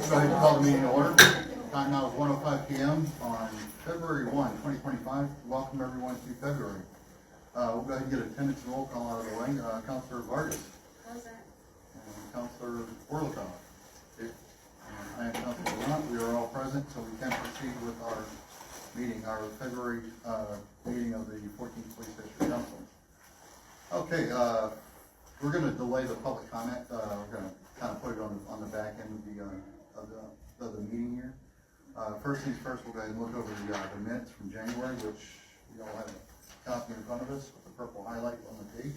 Go ahead and call the meeting to order. Time now is 1:05 p.m. on February 1, 2025. Welcome everyone to February. We'll go ahead and get attendance and roll call out of the way. Councilor Vargas. Present. And Councilor Orlikov. And I am Councilor Lamont. We are all present, so we can proceed with our meeting, our February meeting of the 14th Police District Council. Okay, we're going to delay the public comment. We're going to kind of put it on the back end of the meeting here. First things first, we'll go ahead and look over the minutes from January, which we all have a copy in front of us with the purple highlight on the date.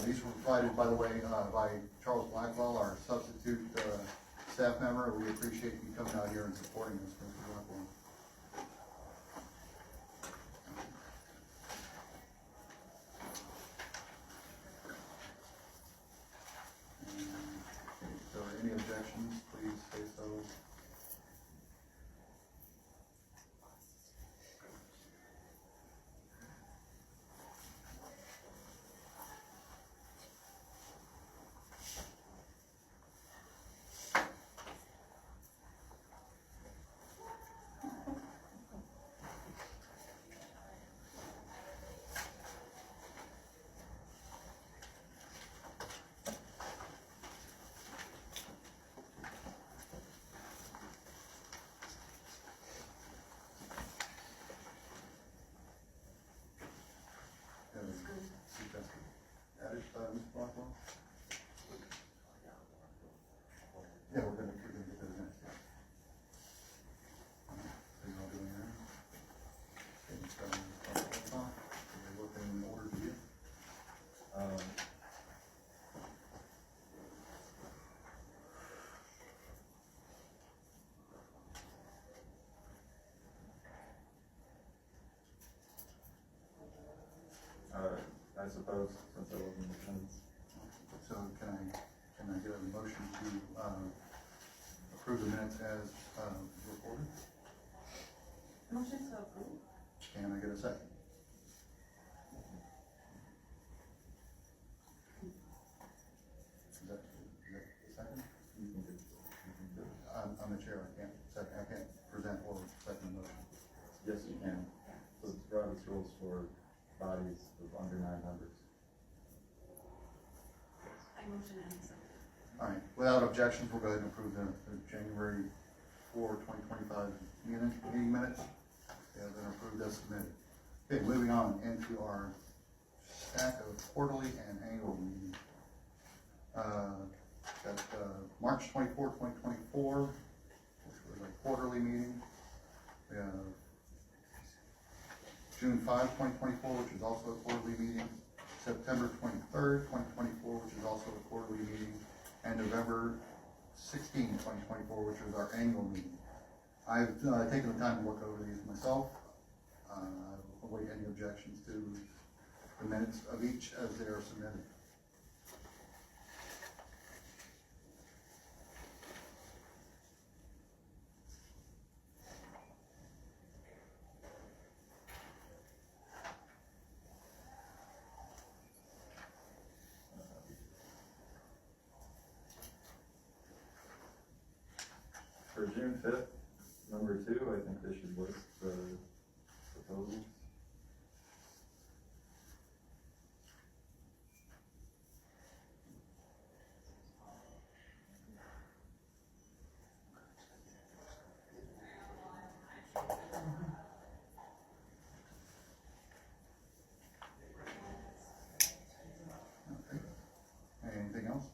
These were provided, by the way, by Charles Blackwell, our substitute staff member. We appreciate you coming out here and supporting us, Mr. Blackwell. If there are any objections, please say so. Added, Ms. Blackwell? Yeah, we're gonna get those next. So you all doing that? Okay, so, we're looking in order to you. I suppose, since I wasn't in attendance. So can I get a motion to approve the minutes as reported? Motion to approve. Can I get a second? Is that a second? You can do it. I'm the chair, I can't present or second the motion. Yes, you can. So it's Robert's rules for bodies of under 9 members. I motion and second. All right, without objections, we'll go ahead and approve the January 4, 2025 meeting minutes. They have been approved as submitted. Okay, moving on into our stack of quarterly and annual meetings. Got March 24, 2024, which was a quarterly meeting. We have June 5, 2024, which is also a quarterly meeting. September 23rd, 2024, which is also a quarterly meeting. And November 16, 2024, which is our annual meeting. I've taken the time to look over these myself. I'll avoid any objections to the minutes of each as they are submitted. For June 5th, number 2, I think they should list the proposals. Okay. Anything else?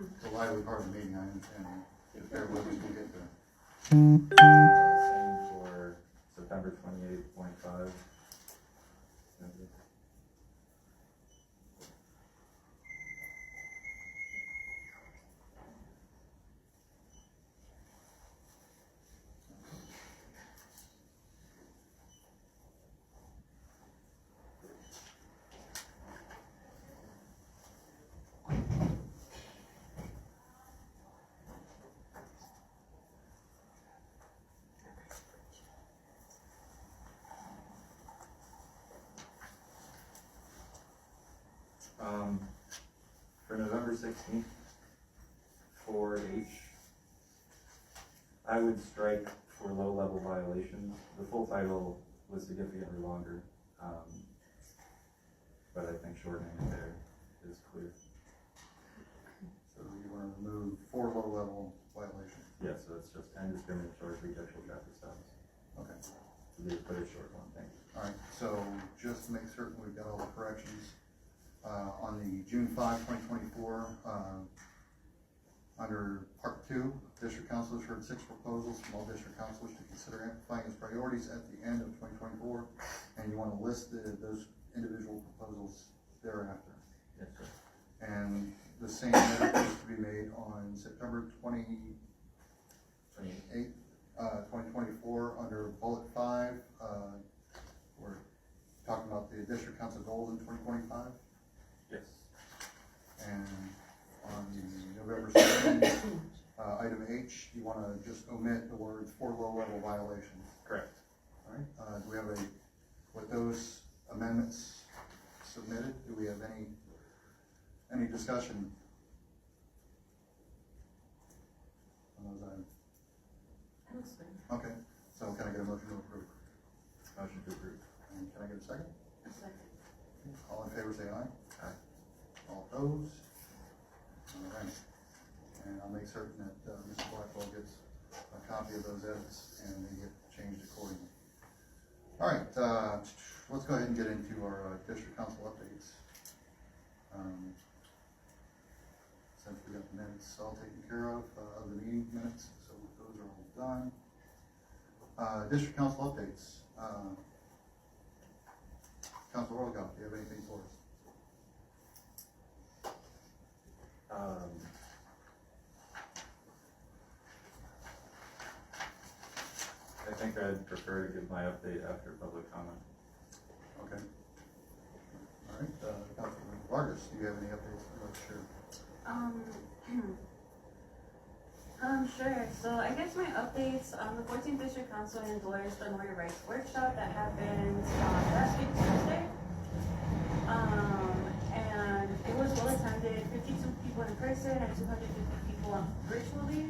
It's a lively part of the meeting, I understand. If bear with us, we'll get there. Same for September 28.5. For November 16th, 4H, I would strike for low-level violations. The full title was significantly longer, but I think shortening it there is clear. So you wanna remove 4 low-level violations? Yeah, so it's just discriminatory pretextual traffic stops. Okay. So they put a short one, thank you. All right, so just to make certain we've got all the corrections, on the June 5, 2024, under Part 2, District Councilors heard 6 proposals from all District Councilors to consider amplifying as priorities at the end of 2024, and you want to list those individual proposals thereafter. Yes, sir. And the same edit is to be made on September 28th, 2024, under Bullet 5, we're talking about the District Council goals in 2025. Yes. And on the November 2nd, item H, you want to just omit the words 4 low-level violations. Correct. All right, do we have with those amendments submitted, do we have any discussion on those items? It looks good. Okay, so can I get a motion to approve? Motion to approve. And can I get a second? Second. All in favor, say aye. Aye. All opposed? All right. And I'll make certain that Mr. Blackwell gets a copy of those edits and they get changed accordingly. All right, let's go ahead and get into our district council updates. Since we got the minutes all taken care of the meeting minutes, so those are all done. District council updates. Council Orlikoff, do you have anything for us? I think I'd prefer to give my update after public comment. Okay. All right, Councilman Vargas, do you have any updates you'd like to share? Sure. So I guess my updates, the 14th District Council endorsed the Know Your Rights workshop that happened last week, Tuesday. And it was well attended, 52 people in person and 250 people virtually.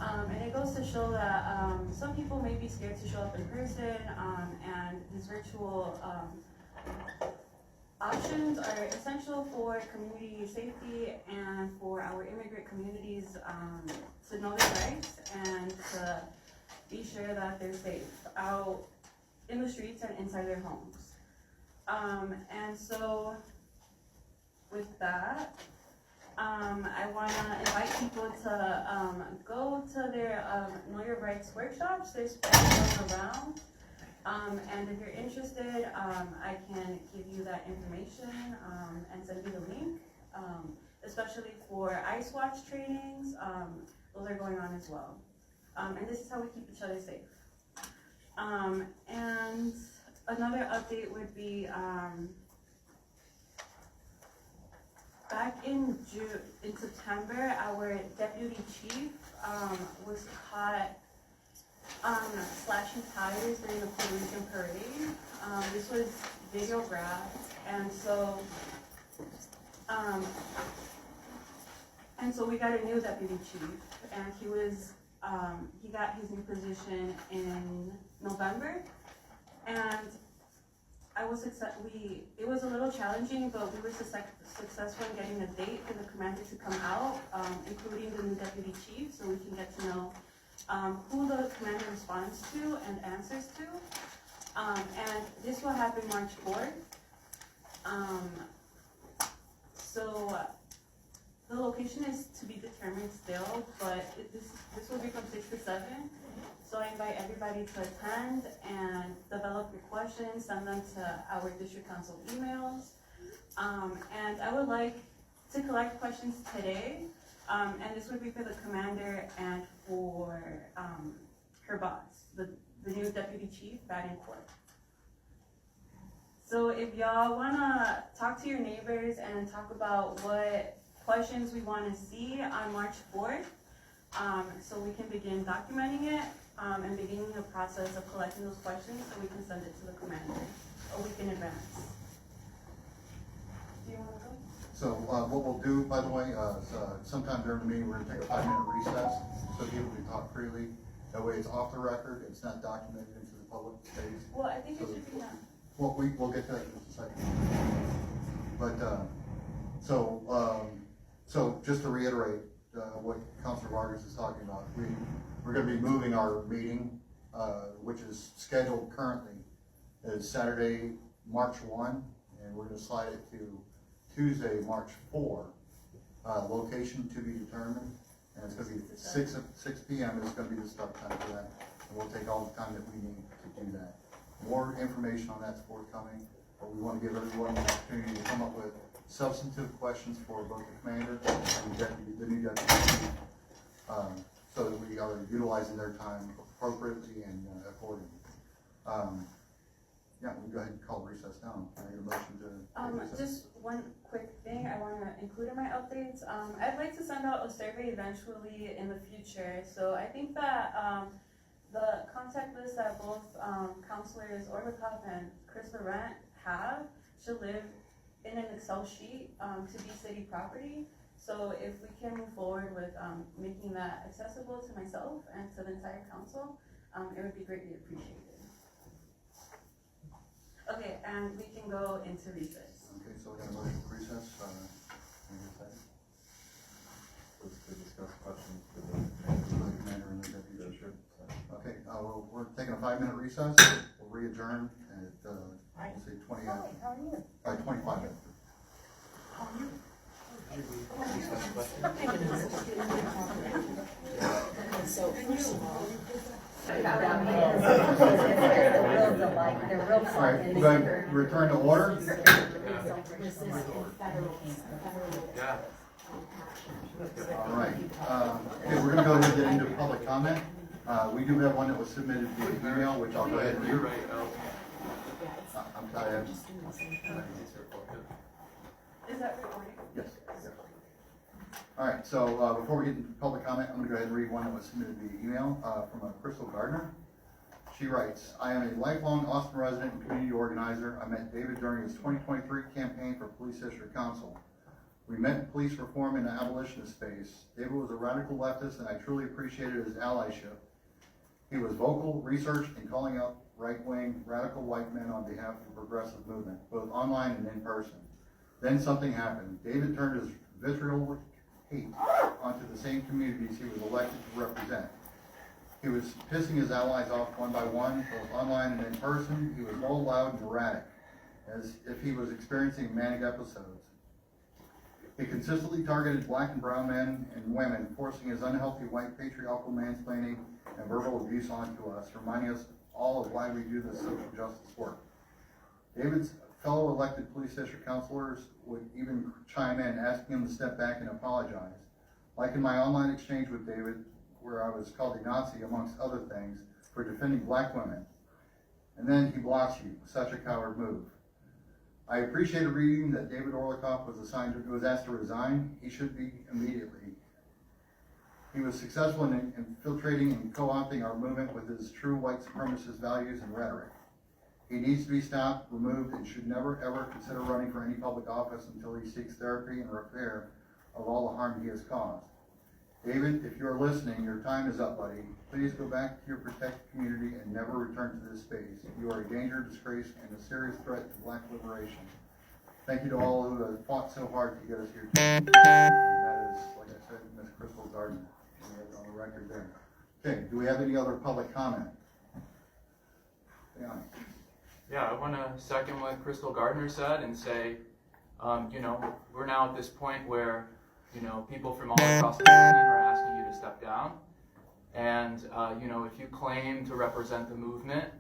And it goes to show that some people may be scared to show up in person, and these virtual options are essential for community safety and for our immigrant communities to know their rights and to be sure that they're safe out in the streets and inside their homes. And so with that, I want to invite people to go to their Know Your Rights workshops. There's plenty around. And if you're interested, I can give you that information and send you the link, especially for ICE Watch trainings. Those are going on as well. And this is how we keep each other safe. And another update would be back in September, our deputy chief was caught slashing tires during the Puerto Rican parade. This was videographed, and so we got a new deputy chief, and he got his new position in November, and it was a little challenging, but we were successful in getting a date for the commander to come out, including the new deputy chief, so we can get to know who the commander responds to and answers to. And this will happen March 4th. So the location is to be determined still, but this will be from 6 to 7. So I invite everybody to attend and develop your questions, send them to our district council emails. And I would like to collect questions today. And this would be for the commander and for her boss, the new deputy chief, Badencourt. So if y'all wanna talk to your neighbors and talk about what questions we wanna see on March 4th, so we can begin documenting it and beginning the process of collecting those questions so we can send it to the commander a week in advance. Do you wanna go? So, what we'll do, by the way, is, sometime during the meeting, we're gonna take a 5-minute recess, so people can talk freely. That way it's off the record, it's not documented into the public space. Well, I think it should be done. Well, we'll get to that in just a second. But, so just to reiterate, what Councilor Vargas is talking about, we're gonna be moving our meeting, which is scheduled currently, is Saturday, March 1, and we're gonna slide it to Tuesday, March 4. Location to be determined, and it's gonna be 6 p.m. is gonna be the start time for that, and we'll take all the time that we need to do that. More information on that's forthcoming, but we want to give everyone an opportunity to come up with substantive questions for both the commander and the new deputy, so that we are utilizing their time appropriately and accordingly. Yeah, we'll go ahead and call recess down. Can I get a motion to? Recess? Just one quick thing I want to include in my updates. I'd like to send out a survey eventually in the future. So I think that the contact list that both Councilors Orlikov and Chris Laurent have should live in an Excel sheet to be city property. So if we can move forward with making that accessible to myself and to the entire council, it would be greatly appreciated. Okay, and we can go into recess. Okay, so we got a motion for recess. Can I get a second? Was to discuss questions for the For the commander and the deputy. Yeah, sure. Okay, we're taking a 5-minute recess. We'll re-adjourn at, we'll say 20 after. 25 after. So first of all, All right, we're going to return to order. Yeah. All right, okay, we're gonna go ahead and get into public comment. We do have one that was submitted via email, which I'll go ahead and read. I'm tired. Is that recording? Yes. All right, so before we get into public comment, I'm gonna go ahead and read one that was submitted via email from Crystal Gardner. She writes, I am a lifelong Austin resident and community organizer. I met David during his 2023 campaign for Police District Council. We met police reform in the abolitionist space. David was a radical leftist, and I truly appreciated his allyship. He was vocal, researched, and calling out right-wing, radical white men on behalf of the progressive movement, both online and in person. Then something happened. David turned his vitriol hate onto the same communities he was elected to represent. He was pissing his allies off one by one, both online and in person. He was low, loud, and erratic, as if he was experiencing manic episodes. He consistently targeted black and brown men and women, forcing his unhealthy white patriarchal mansplaining and verbal abuse onto us, reminding us all of why we do this social justice work. David's fellow elected police district councilors would even chime in, asking him to step back and apologize. Like in my online exchange with David, where I was called a Nazi, amongst other things, for defending black women. And then he blocks you. Such a coward move. I appreciated reading that David Orlikov was asked to resign. He should be immediately. He was successful in infiltrating and co-opting our movement with his true white supremacist values and rhetoric. He needs to be stopped, removed, and should never ever consider running for any public office until he seeks therapy and repair of all the harm he has caused. David, if you're listening, your time is up, buddy. Please go back to your protected community and never return to this space. You are a danger, disgrace, and a serious threat to black liberation. Thank you to all who have fought so hard to get us here. And that is, like I said, Ms. Crystal Gardner. We have it on the record there. Okay, do we have any other public comment? Yeah. Yeah, I want to second what Crystal Gardner said and say, we're now at this point where, people from all across the union are asking you to step down. And, if you claim to represent the movement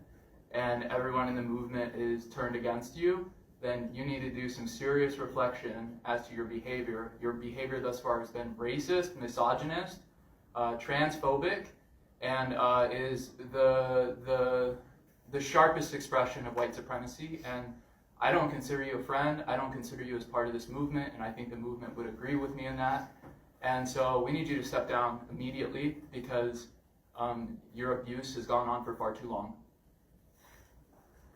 and everyone in the movement is turned against you, then you need to do some serious reflection as to your behavior. Your behavior thus far has been racist, misogynist, transphobic, and is the sharpest expression of white supremacy. And I don't consider you a friend. I don't consider you as part of this movement, and I think the movement would agree with me in that. And so we need you to step down immediately because your abuse has gone on for far too long.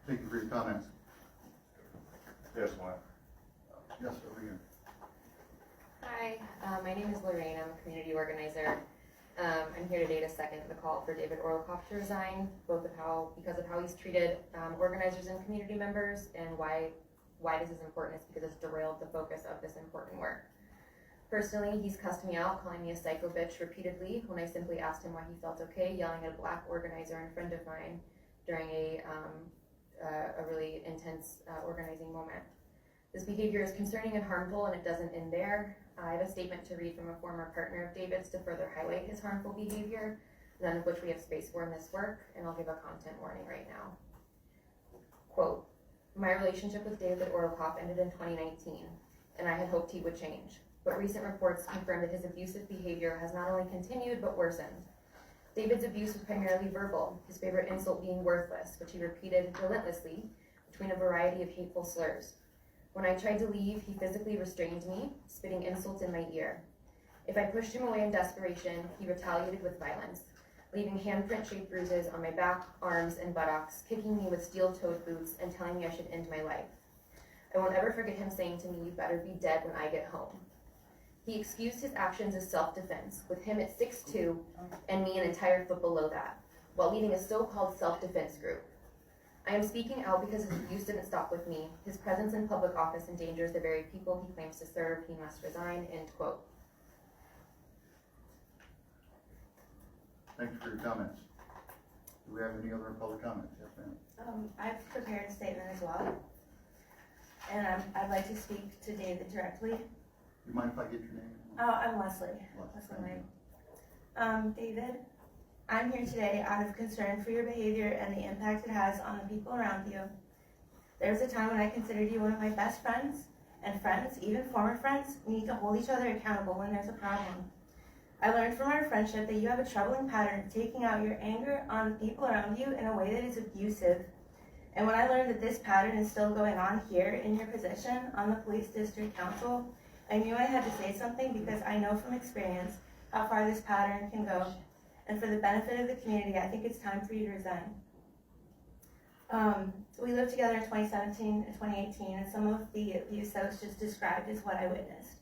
Thank you for your comments. Yes, Juan. Yes, over here. Hi, my name is Lorraine. I'm a community organizer. I'm here today to second the call for David Orlikoff to resign, because of how he's treated organizers and community members, and why this is important is because it's derailed the focus of this important work. Personally, he's cussed me out, calling me a psycho bitch repeatedly when I simply asked him why he felt okay, yelling at a black organizer and friend of mine during a really intense organizing moment. This behavior is concerning and harmful, and it doesn't end there. I have a statement to read from a former partner of David's to further highlight his harmful behavior, none of which we have space for in this work, and I'll give a content warning right now. Quote, "My relationship with David Orlikoff ended in 2019, and I had hoped he would change. But recent reports confirm that his abusive behavior has not only continued, but worsened. David's abuse was primarily verbal, his favorite insult being worthless, which he repeated relentlessly between a variety of hateful slurs. When I tried to leave, he physically restrained me, spitting insults in my ear. If I pushed him away in desperation, he retaliated with violence, leaving handprint-shaped bruises on my back, arms, and buttocks, kicking me with steel-toed boots, and telling me I should end my life. I won't ever forget him saying to me, 'You better be dead when I get home.' He excused his actions as self-defense, with him at 6'2", and me an entire foot below that, while leading a so-called self-defense group. I am speaking out because his abuse didn't stop with me. His presence in public office endangers the very people he claims to serve. He must resign," end quote. Thanks for your comments. Do we have any other public comments? Yes, ma'am. I've prepared a statement as well, and I'd like to speak to David directly. You mind if I get your name? Oh, I'm Leslie. Leslie Thank Lang. you. David, I'm here today out of concern for your behavior and the impact it has on the people around you. There was a time when I considered you one of my best friends, and friends, even former friends, need to hold each other accountable when there's a problem. I learned from our friendship that you have a troubling pattern of taking out your anger on the people around you in a way that is abusive. And when I learned that this pattern is still going on here in your position on the Police District Council, I knew I had to say something because I know from experience how far this pattern can go. And for the benefit of the community, I think it's time for you to resign. We lived together in 2017 and 2018, and some of the abuse that was just described is what I witnessed.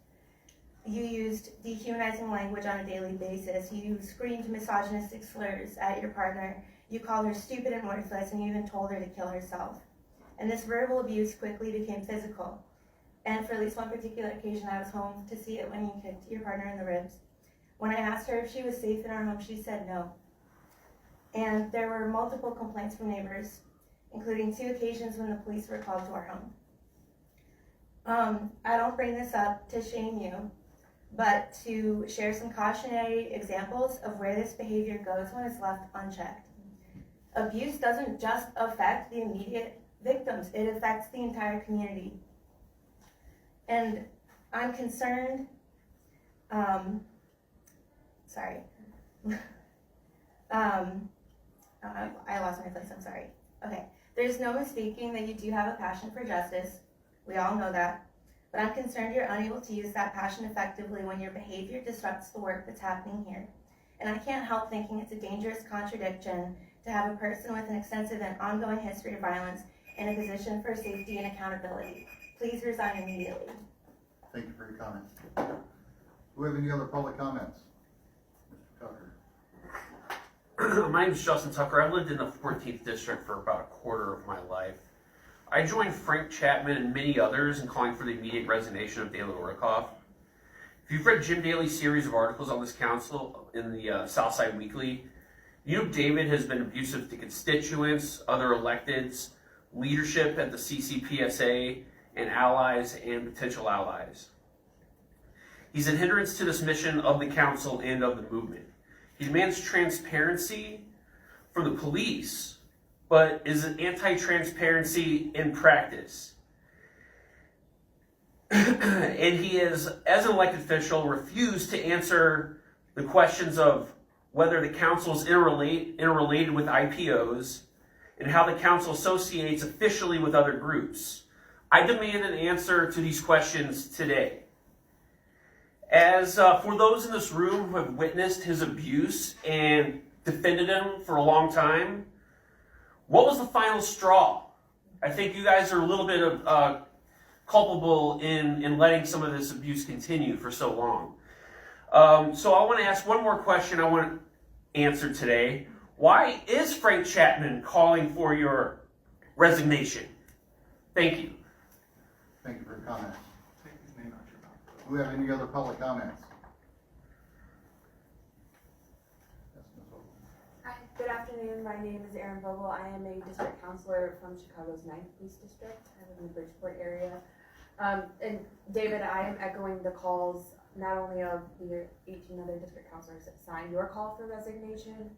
You used dehumanizing language on a daily basis. You screamed misogynistic slurs at your partner. You called her stupid and worthless, and you even told her to kill herself. And this verbal abuse quickly became physical. And for at least one particular occasion, I was home to see it when you kicked your partner in the ribs. When I asked her if she was safe in our home, she said no. And there were multiple complaints from neighbors, including 2 occasions when the police were called to our home. I don't bring this up to shame you, but to share some cautionary examples of where this behavior goes when it's left unchecked. Abuse doesn't just affect the immediate victims, it affects the entire community. And I'm concerned, I lost my place, I'm sorry. Okay, there's no mistaking that you do have a passion for justice. We all know that. But I'm concerned you're unable to use that passion effectively when your behavior disrupts the work that's happening here. And I can't help thinking it's a dangerous contradiction to have a person with an extensive and ongoing history of violence in a position for safety and accountability. Please resign immediately. Thank you for your comments. Do we have any other public comments? Mr. Tucker. My name is Justin Tucker. I've lived in the 14th district for about a quarter of my life. I joined Frank Chapman and many others in calling for the immediate resignation of David Orlikoff. If you've read Jim Daly's series of articles on this council in the Southside Weekly, you know David has been abusive to constituents, other electeds, leadership at the CCPSA, and allies and potential allies. He's a hindrance to this mission of the council and of the movement. He demands transparency from the police, but is an anti-transparency in practice. And he is, as an elected official, refused to answer the questions of whether the council is interrelated with IPOs and how the council associates officially with other groups. I demand an answer to these questions today. As for those in this room who have witnessed his abuse and defended him for a long time, what was the final straw? I think you guys are a little bit culpable in letting some of this abuse continue for so long. So I want to ask one more question I want answered today. Why is Frank Chapman calling for your resignation? Thank you. Thank you for your comments. Take his name out your mouth. Do we have any other public comments? Yes, Ms. Vogel. Hi, good afternoon. My name is Erin Vogel. I am a district counselor from Chicago's 9th Police District. I live in the Bridgeport area. And David, I am echoing the calls not only of the 18 other district counselors that signed your call for resignation,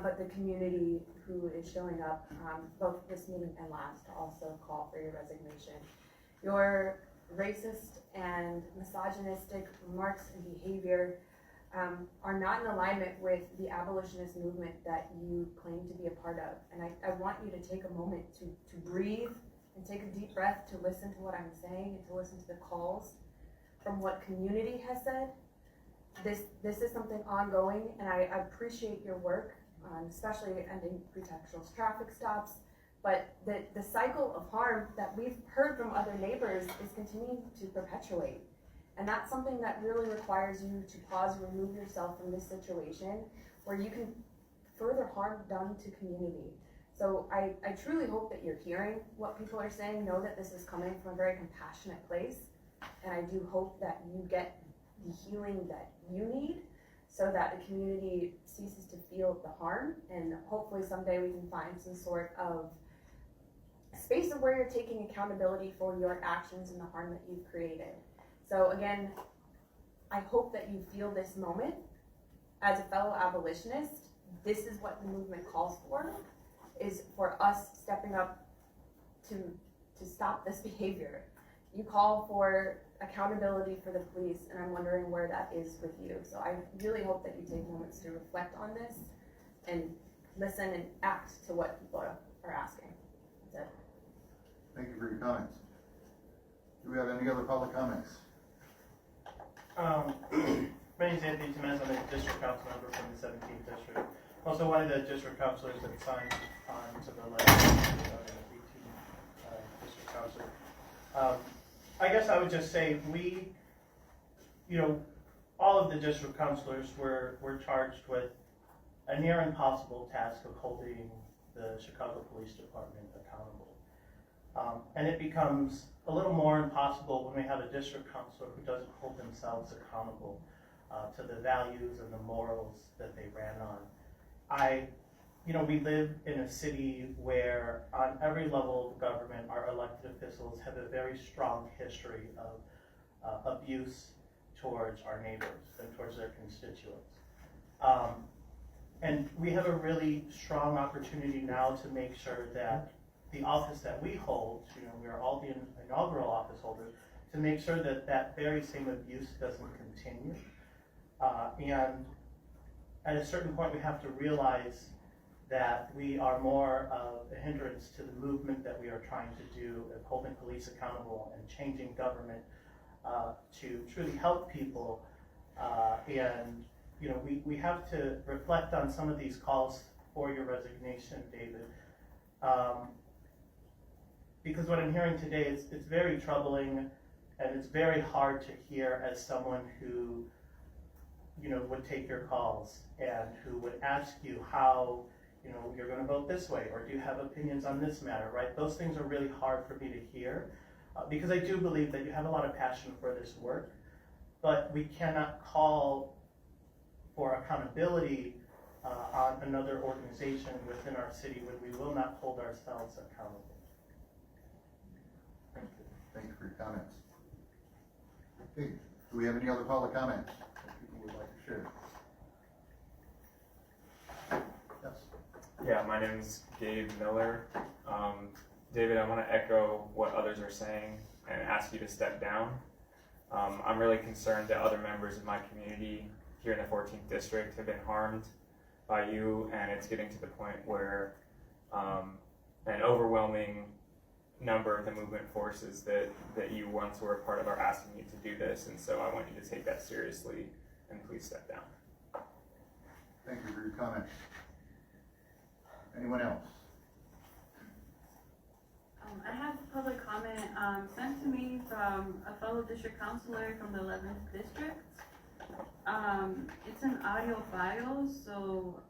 but the community who is showing up, both this meeting and last, to also call for your resignation. Your racist and misogynistic remarks and behavior are not in alignment with the abolitionist movement that you claim to be a part of. And I want you to take a moment to breathe and take a deep breath to listen to what I'm saying and to listen to the calls from what community has said. This is something ongoing, and I appreciate your work, especially ending pretextual traffic stops. But the cycle of harm that we've heard from other neighbors is continuing to perpetuate. And that's something that really requires you to pause and remove yourself from this situation where you can further harm done to community. So I truly hope that you're hearing what people are saying, know that this is coming from a very compassionate place. And I do hope that you get the healing that you need so that the community ceases to feel the harm. And hopefully someday we can find some sort of space of where you're taking accountability for your actions and the harm that you've created. So again, I hope that you feel this moment as a fellow abolitionist. This is what the movement calls for, is for us stepping up to stop this behavior. You call for accountability for the police, and I'm wondering where that is with you. So I really hope that you take moments to reflect on this and listen and act to what people are asking. That's it. Thank you for your comments. Do we have any other public comments? My name is Anthony Temez. I'm a district council member from the 17th district. Also one of the district councilors that signed on to the letter of the 18th district councilor. I guess I would just say all of the district councilors were charged with a near impossible task of holding the Chicago Police Department accountable. And it becomes a little more impossible when we have a district councilor who doesn't hold themselves accountable to the values and the morals that they ran on. We live in a city where on every level of government, our elected officials have a very strong history of abuse towards our neighbors and towards their constituents. And we have a really strong opportunity now to make sure that the office that we hold, we are all the inaugural office holders, to make sure that that very same abuse doesn't continue. And at a certain point, we have to realize that we are more of a hindrance to the movement that we are trying to do of holding police accountable and changing government to truly help people. And we have to reflect on some of these calls for your resignation, David. Because what I'm hearing today is it's very troubling, and it's very hard to hear as someone who would take your calls and who would ask you how you're going to vote this way, or do you have opinions on this matter, right? Those things are really hard for me to hear because I do believe that you have a lot of passion for this work, but we cannot call for accountability on another organization within our city when we will not hold ourselves accountable. Thank you for your comments. Okay, do we have any other public comments that people would like to share? Yes. Yeah, my name is Gabe Miller. David, I want to echo what others are saying and ask you to step down. I'm really concerned that other members of my community here in the 14th district have been harmed by you, and it's getting to the point where an overwhelming number of the movement forces that you once were a part of are asking you to do this, and so I want you to take that seriously and please step down. Thank you for your comments. Anyone else? I have public comment, sent to me from a fellow district councilor from the 11th district. It's an audio file, so,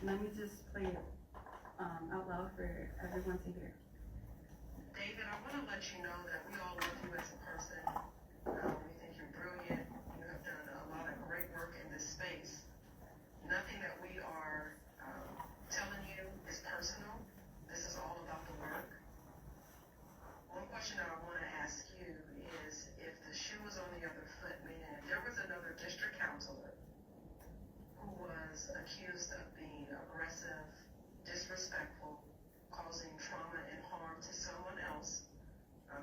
let me just play it, out loud for everyone to hear. David, I want to let you know that we all love you as a person. We think you're brilliant. You have done a lot of great work in this space. Nothing that we are telling you is personal. This is all about the work. One question that I want to ask you is if the shoe was on the other foot, meaning if there was another district councilor who was accused of being aggressive, disrespectful, causing trauma and harm to someone else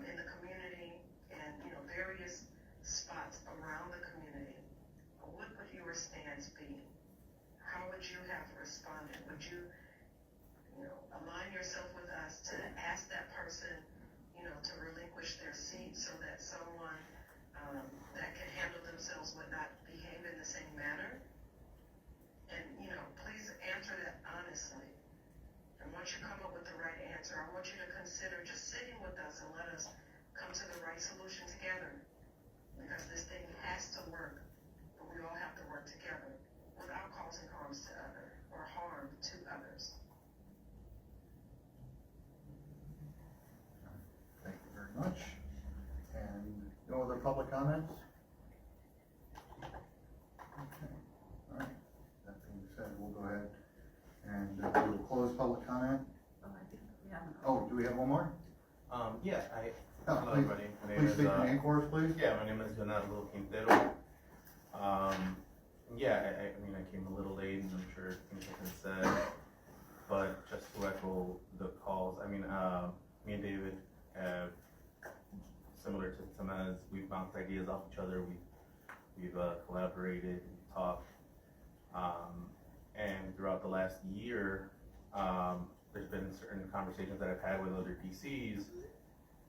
in the community and various spots around the community, what would your stance be? How would you have responded? Would you align yourself with us to ask that person to relinquish their seat so that someone that can handle themselves would not behave in the same manner? And please answer that honestly. And once you come up with the right answer, I want you to consider just sitting with us and let us come to the right solution together. Because this thing has to work, but we all have to work together without causing harm to others. Thank you very much. And no other public comments? Okay, all right. That being said, we'll go ahead and we will close public comment. Oh, I think we have an. Oh, do we have one more? Hello everybody. My name Please is, state your name for us, please. yeah, my name is Bernardo Quintero. I mean, I came a little late and I'm sure things have been said, but just to echo the calls, I mean, me and David have, similar to Tamaz, we've bounced ideas off each other, we've collaborated, we've talked, and throughout the last year, there's been certain conversations that I've had with other DCs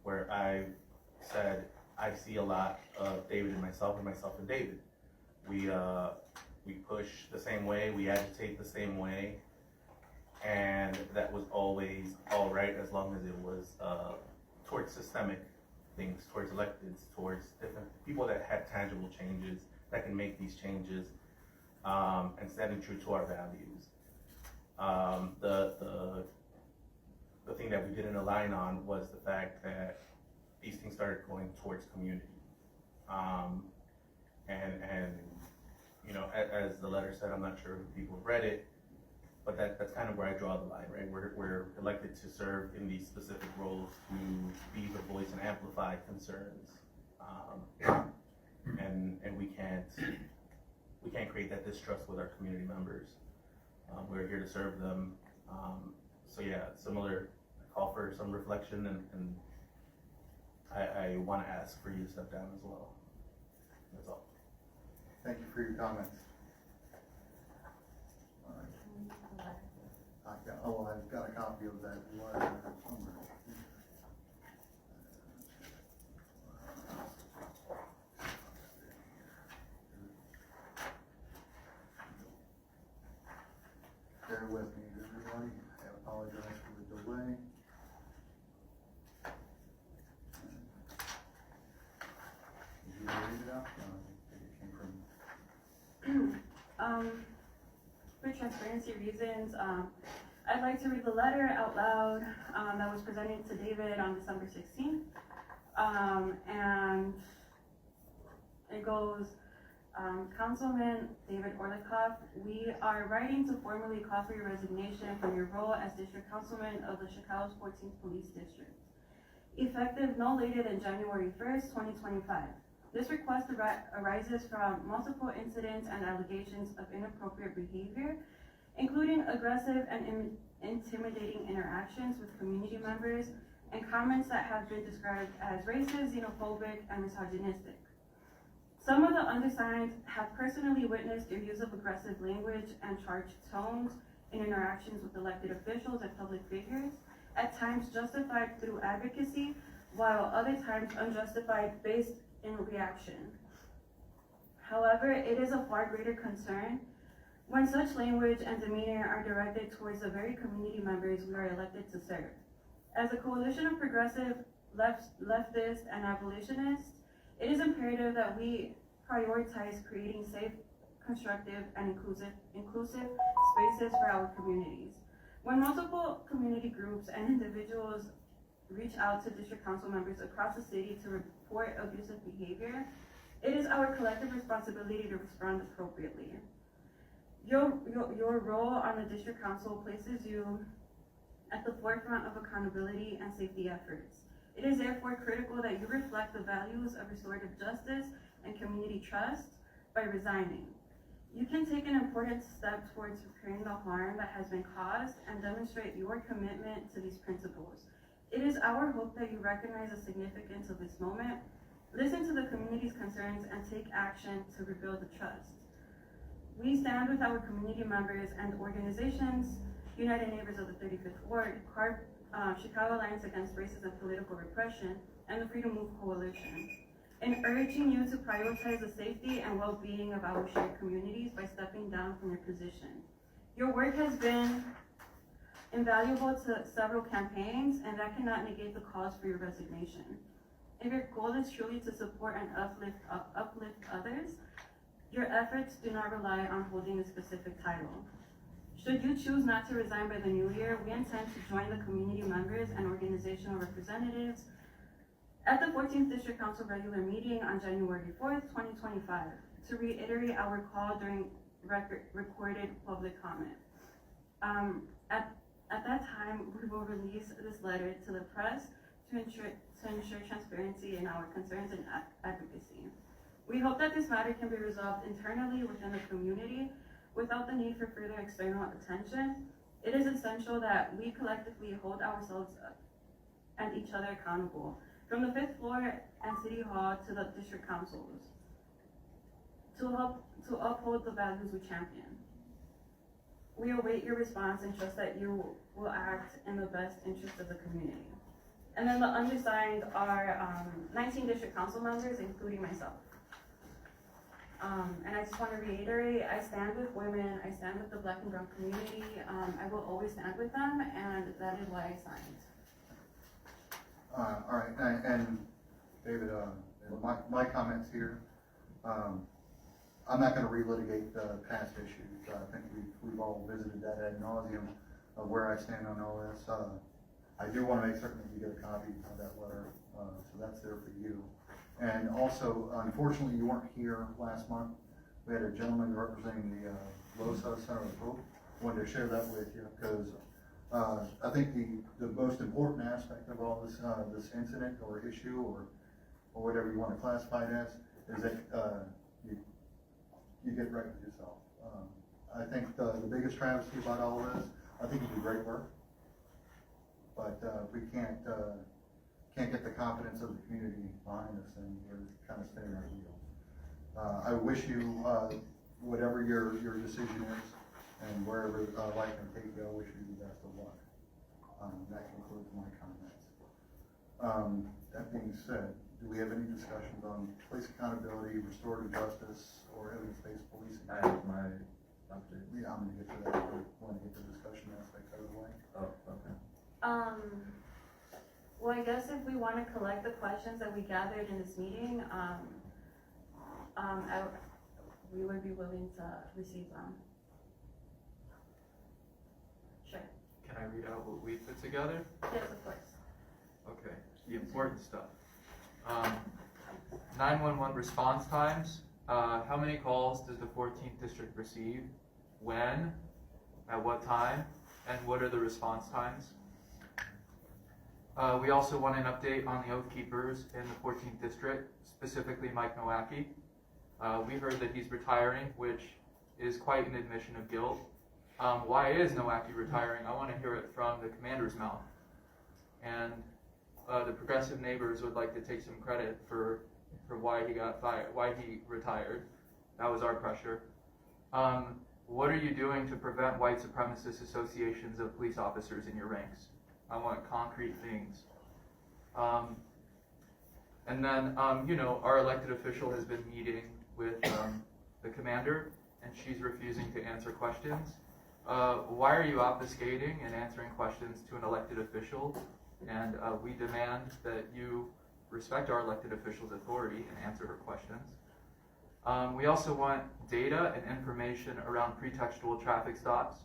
where I've said, I see a lot of David and myself and David. We push the same way, we agitate the same way, and that was always all right as long as it was towards systemic things, towards electeds, towards different people that had tangible changes, that can make these changes, and standing true to our values. The thing that we didn't align on was the fact that these things started going towards community. As the letter said, I'm not sure if people read it, but that's kind of where I draw the line, right? We're elected to serve in these specific roles to be the voice and amplify concerns. And we can't create that distrust with our community members. We're here to serve them. Similar call for some reflection, and I want to ask for you to step down as well. That's all. Thank you for your comments. All right. I've got a copy of that letter somewhere. Bear with me, everybody. I apologize for the delay. Did you read it out? No, I think it came from. For transparency reasons, I'd like to read the letter out loud that was presented to David on December 16th. And it goes, Councilman David Orlikoff, we are writing to formally call for your resignation from your role as District Councilman of the Chicago's 14th Police District, effective no later than January 1st, 2025. This request arises from multiple incidents and allegations of inappropriate behavior, including aggressive and intimidating interactions with community members and comments that have been described as racist, xenophobic, and misogynistic. Some of the undersigned have personally witnessed your use of aggressive language and charged tones in interactions with elected officials and public figures, at times justified through advocacy, while other times unjustified based in reaction. However, it is a far greater concern when such language and demeanor are directed towards the very community members we are elected to serve. As a coalition of progressive leftists and abolitionists, it is imperative that we prioritize creating safe, constructive, and inclusive spaces for our communities. When multiple community groups and individuals reach out to district council members across the city to report abusive behavior, it is our collective responsibility to respond appropriately. Your role on the district council places you at the forefront of accountability and safety efforts. It is therefore critical that you reflect the values of restorative justice and community trust by resigning. You can take an important step towards repairing the harm that has been caused and demonstrate your commitment to these principles. It is our hope that you recognize the significance of this moment, listen to the community's concerns, and take action to rebuild the trust. We stand with our community members and organizations, United Neighbors of the 35th Ward, Chicago Alliance Against Racism and Political Repression, and the Freedom Move Coalition, in urging you to prioritize the safety and well-being of our shared communities by stepping down from your position. Your work has been invaluable to several campaigns, and that cannot negate the cause for your resignation. If your goal is truly to support and uplift others, your efforts do not rely on holding a specific title. Should you choose not to resign by the new year, we intend to join the community members and organizational representatives at the 14th District Council regular meeting on January 4th, 2025, to reiterate our call during recorded public comment. At that time, we will release this letter to the press to ensure transparency in our concerns and advocacy. We hope that this matter can be resolved internally within the community without the need for further external attention. It is essential that we collectively hold ourselves and each other accountable, from the 5th floor and City Hall to the district councils, to uphold the values we champion. We await your response and trust that you will act in the best interest of the community. And then the undersigned are 19 district council members, including myself. And I just want to reiterate, I stand with women, I stand with the Black and brown community. I will always stand with them, and that is why I signed. All right, and David, my comments here, I'm not gonna relitigate the past issues. I think we've all visited that ad nauseum of where I stand on all this. I do wanna make certain that you get a copy of that letter, so that's there for you. And also, unfortunately, you weren't here last month. We had a gentleman representing the LOSA Center of Hope. Wanted to share that with you because I think the most important aspect of all this this incident or issue or whatever you want to classify it as is that you get right with yourself. I think the biggest travesty about all of this, I think you do great work, but we can't get the confidence of the community behind us, and we're kind of spinning our wheels. I wish you whatever your decision is, and wherever life can take you, I wish you the best of luck. That concludes my comments. That being said, do we have any discussions on police accountability, restorative justice, or evidence-based policing? I have my update. Yeah, I'm gonna get to that. I want to get the discussion aspect out of the way. Oh, okay. Well, I guess if we want to collect the questions that we gathered in this meeting, we would be willing to receive them. Sure. Can I read out what we put together? Yes, of course. Okay, the important stuff. 911 response times. How many calls does the 14th district receive? When? At what time? And what are the response times? We also want an update on the Oath Keepers in the 14th district, specifically Mike Nowacki. We heard that he's retiring, which is quite an admission of guilt. Why is Nowacki retiring? I want to hear it from the commander's mouth. And the progressive neighbors would like to take some credit for why he got fired, why he retired. That was our pressure. What are you doing to prevent white supremacist associations of police officers in your ranks? I want concrete things. And then, our elected official has been meeting with the commander, and she's refusing to answer questions. Why are you obfuscating and answering questions to an elected official and we demand that you respect our elected officials' authority and answer her questions. We also want data and information around pretextual traffic stops.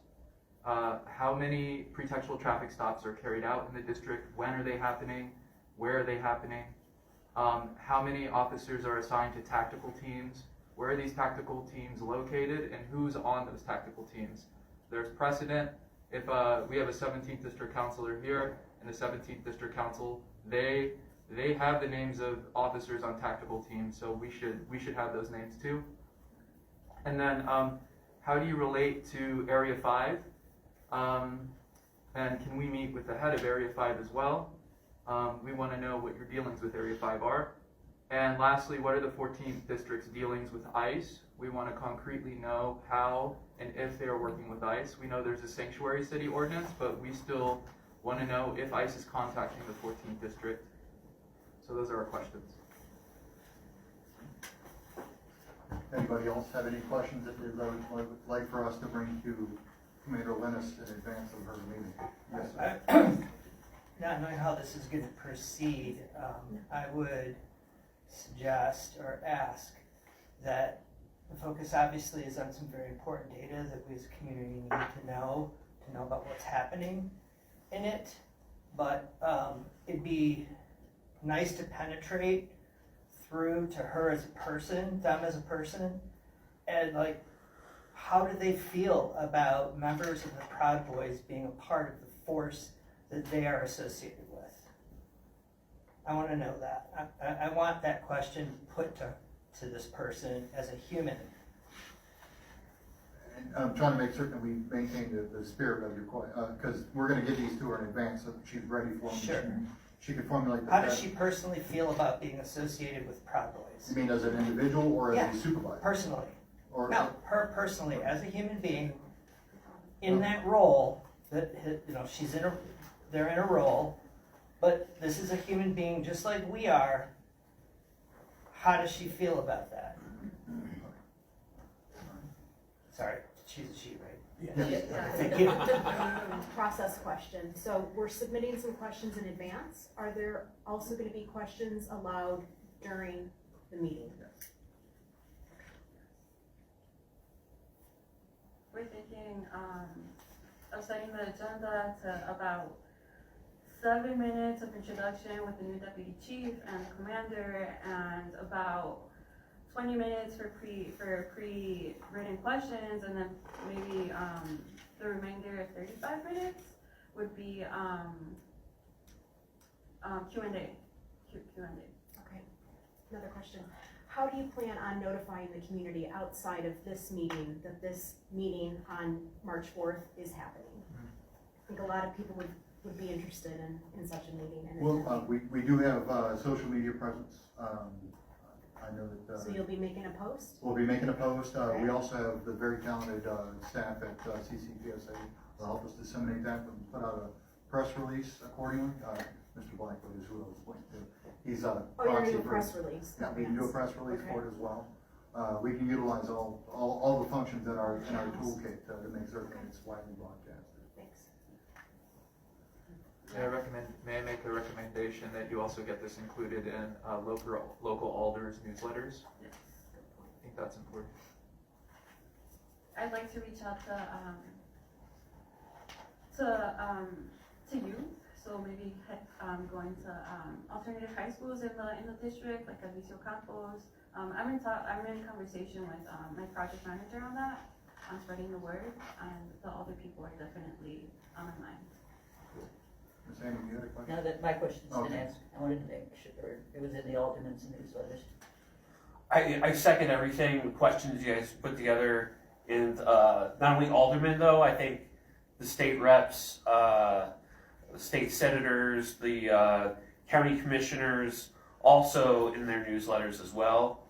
How many pretextual traffic stops are carried out in the district? When are they happening? Where are they happening? How many officers are assigned to tactical teams? Where are these tactical teams located, and who's on those tactical teams? There's precedent. If we have a 17th District Councilor here, and the 17th District Council, they have the names of officers on tactical teams, so we should have those names too. And then, how do you relate to Area 5? And can we meet with the head of Area 5 as well? We want to know what your dealings with Area 5 are. And lastly, what are the 14th District's dealings with ICE? We want to concretely know how and if they are working with ICE. We know there's a sanctuary city ordinance, but we still want to know if ICE is contacting the 14th District. So those are our questions. Anybody else have any questions that they would like for us to bring to Commander Lennis in advance of her meeting? Yes, sir. Not knowing how this is going to proceed, I would suggest or ask that the focus obviously is on some very important data that we as a community need to know about what's happening in it. But it'd be nice to penetrate through to her as a person, them as a person, and like, how do they feel about members of the Proud Boys being a part of the force that they are associated with? I want to know that. I want that question put to this person as a human. And I'm trying to make certain we maintain the spirit of your question, because we're going to get these to her in advance so that she's ready for them. Sure. She can formulate the How does she personally feel about being associated with Proud Boys? You mean as an individual or Yeah, as a supervisor? Personally. Or, No, her personally, as a human being, in that role, that, you know, they're in a role, but this is a human being just like we are. How does she feel about that? Sorry, she's a she, right? Yeah. Thank you. Process question. So we're submitting some questions in advance. Are there also going to be questions allowed during the meeting? We're thinking of setting the agenda to about 7 minutes of introduction with the new deputy chief and the commander, and about 20 minutes for pre-written questions, and then maybe the remainder of 35 minutes would be Q&A. Okay. Another question. How do you plan on notifying the community outside of this meeting that this meeting on March 4th is happening? I think a lot of people would be interested in such a meeting. And Well, we do have social media presence. I know that. so you'll be making a post? We'll be making a post. We also have the very talented staff at CCPSA will help us disseminate that and put out a press release accordingly. Mr. Blackwood is who I was pointing to. He's you're going to do a press release? Yeah, we can do a press release for it as well. We can utilize all the functions in our toolkit to make certain that it's widely broadcasted. Thanks. May I make a recommendation that you also get this included in local alders newsletters? Yes. I think that's important. I'd like to reach out to you. So maybe going to alternative high schools in the district, like Alicio Campos. I'm in conversation with my project manager on that, on spreading the word, and the other people are definitely on my mind. Ms. Amy, you had a question? Now that my question's been Okay. asked, I wanted to make sure it was in the alternates and newsletters. I second everything, the questions you guys put together, and not only aldermen though, I think the state reps, the state senators, the county commissioners, also in their newsletters as well.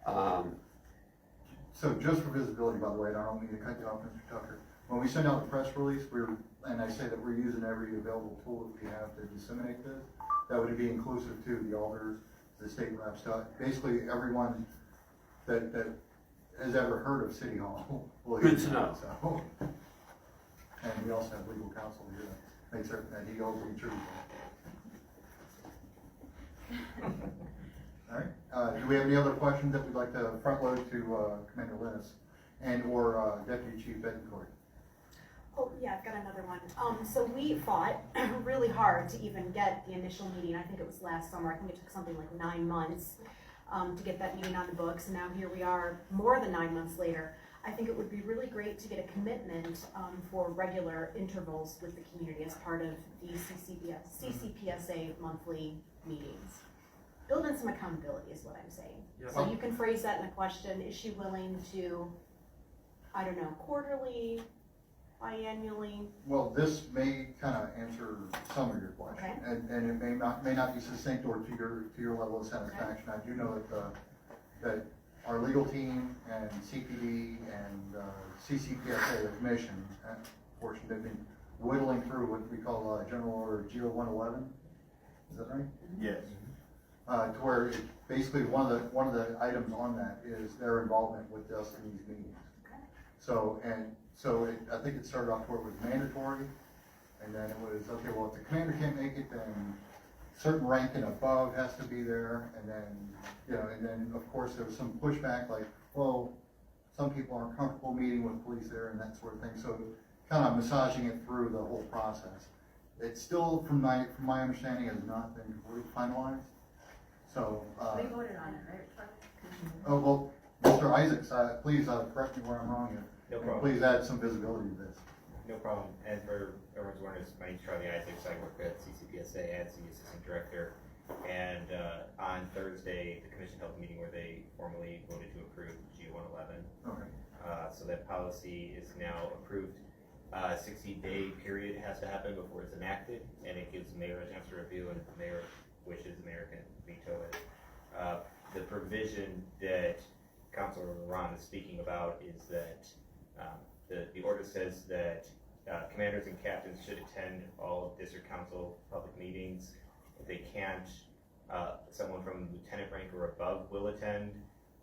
So just for visibility, by the way, and I don't mean to cut you off, Mr. Tucker, when we send out the press release, and I say that we're using every available tool that we have to disseminate this, that would be inclusive to the alders, the state reps, basically everyone that has ever heard of City Hall will Good use to it, know. so. And we also have legal counsel here make certain that he holds me true. All right, do we have any other questions that we'd like to front load to Commander Linus and or Deputy Chief Betancourt? Oh, yeah, I've got another one. So we fought really hard to even get the initial meeting. I think it was last summer. I think it took something like 9 months to get that meeting on the books. And now here we are, more than 9 months later. I think it would be really great to get a commitment for regular intervals with the community as part of the CCPSA monthly meetings. Build in some accountability is what I'm saying. Yep. So you can phrase that in a question. Is she willing to, I don't know, quarterly, biannually? Well, this may kind of answer some of your question, Okay. and it may not be succinct or to your level of satisfaction. I do know that that our legal team and CPD and CCPSA, the commission portion, they've been whittling through what we call General Order GO-111. Is that right? Yes. To where it, basically one of the items on that is their involvement with us in these meetings. Okay. So I think it started off where it was mandatory, and then it was, okay, well, if the commander can't make it, then certain rank and above has to be there, and then, of course, there was some pushback, like, well, some people aren't comfortable meeting with police there and that sort of thing, so kind of massaging it through the whole process. It's still, from my understanding, has not been completely finalized, so. They voted on it, right? Oh, well, Mr. Isaacs, please correct me where I'm wrong here. No And problem. please add some visibility to this. No problem. And for everyone's awareness, my name's Charlie Isaacs. I work at CCPSA as the Assistant Director. And on Thursday, the Commission held a meeting where they formally voted to approve GO-111. Okay. So that policy is now approved. 60-day period has to happen before it's enacted, and it gives the mayor a chance to review, and if the mayor wishes, the mayor can veto it. The provision that Councilor Ron is speaking about is that the order says that commanders and captains should attend all district council public meetings. If they can't, someone from lieutenant rank or above will attend.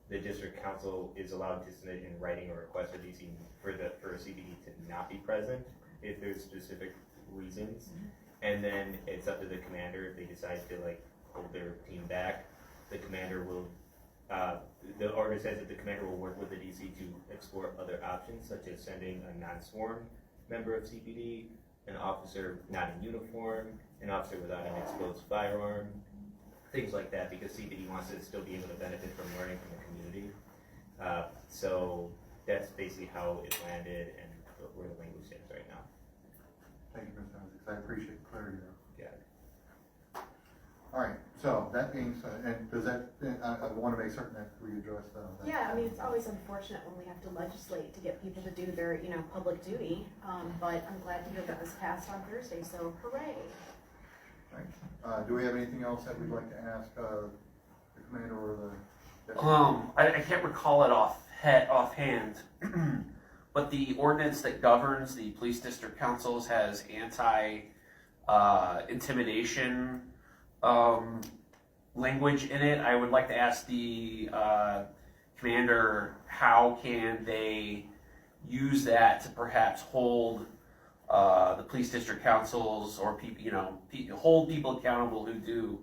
The district council is allowed to submit in writing a request for DC for a CPD to not be present if there's specific reasons. And then it's up to the commander if they decide to hold their team back. The commander will. The order says that the commander will work with the DC to explore other options, such as sending a non-sworn member of CPD, an officer not in uniform, an officer without an exposed firearm, things like that, because CPD wants to still be able to benefit from learning from the community. So that's basically how it landed and where the language stands right now. Thank you, Mr. Isaacs. I appreciate the clarity there. Yeah. All right, so that being said, and does that, I want to make certain that we address that. Yeah, I mean, it's always unfortunate when we have to legislate to get people to do their, public duty. But I'm glad to hear that this passed on Thursday, so hooray. Right. Do we have anything else that we'd like to ask the commander or the deputy? I can't recall it offhand, but the ordinance that governs the police district councils has intimidation language in it. I would like to ask the commander, how can they use that to perhaps hold the police district councils or people, hold people accountable who do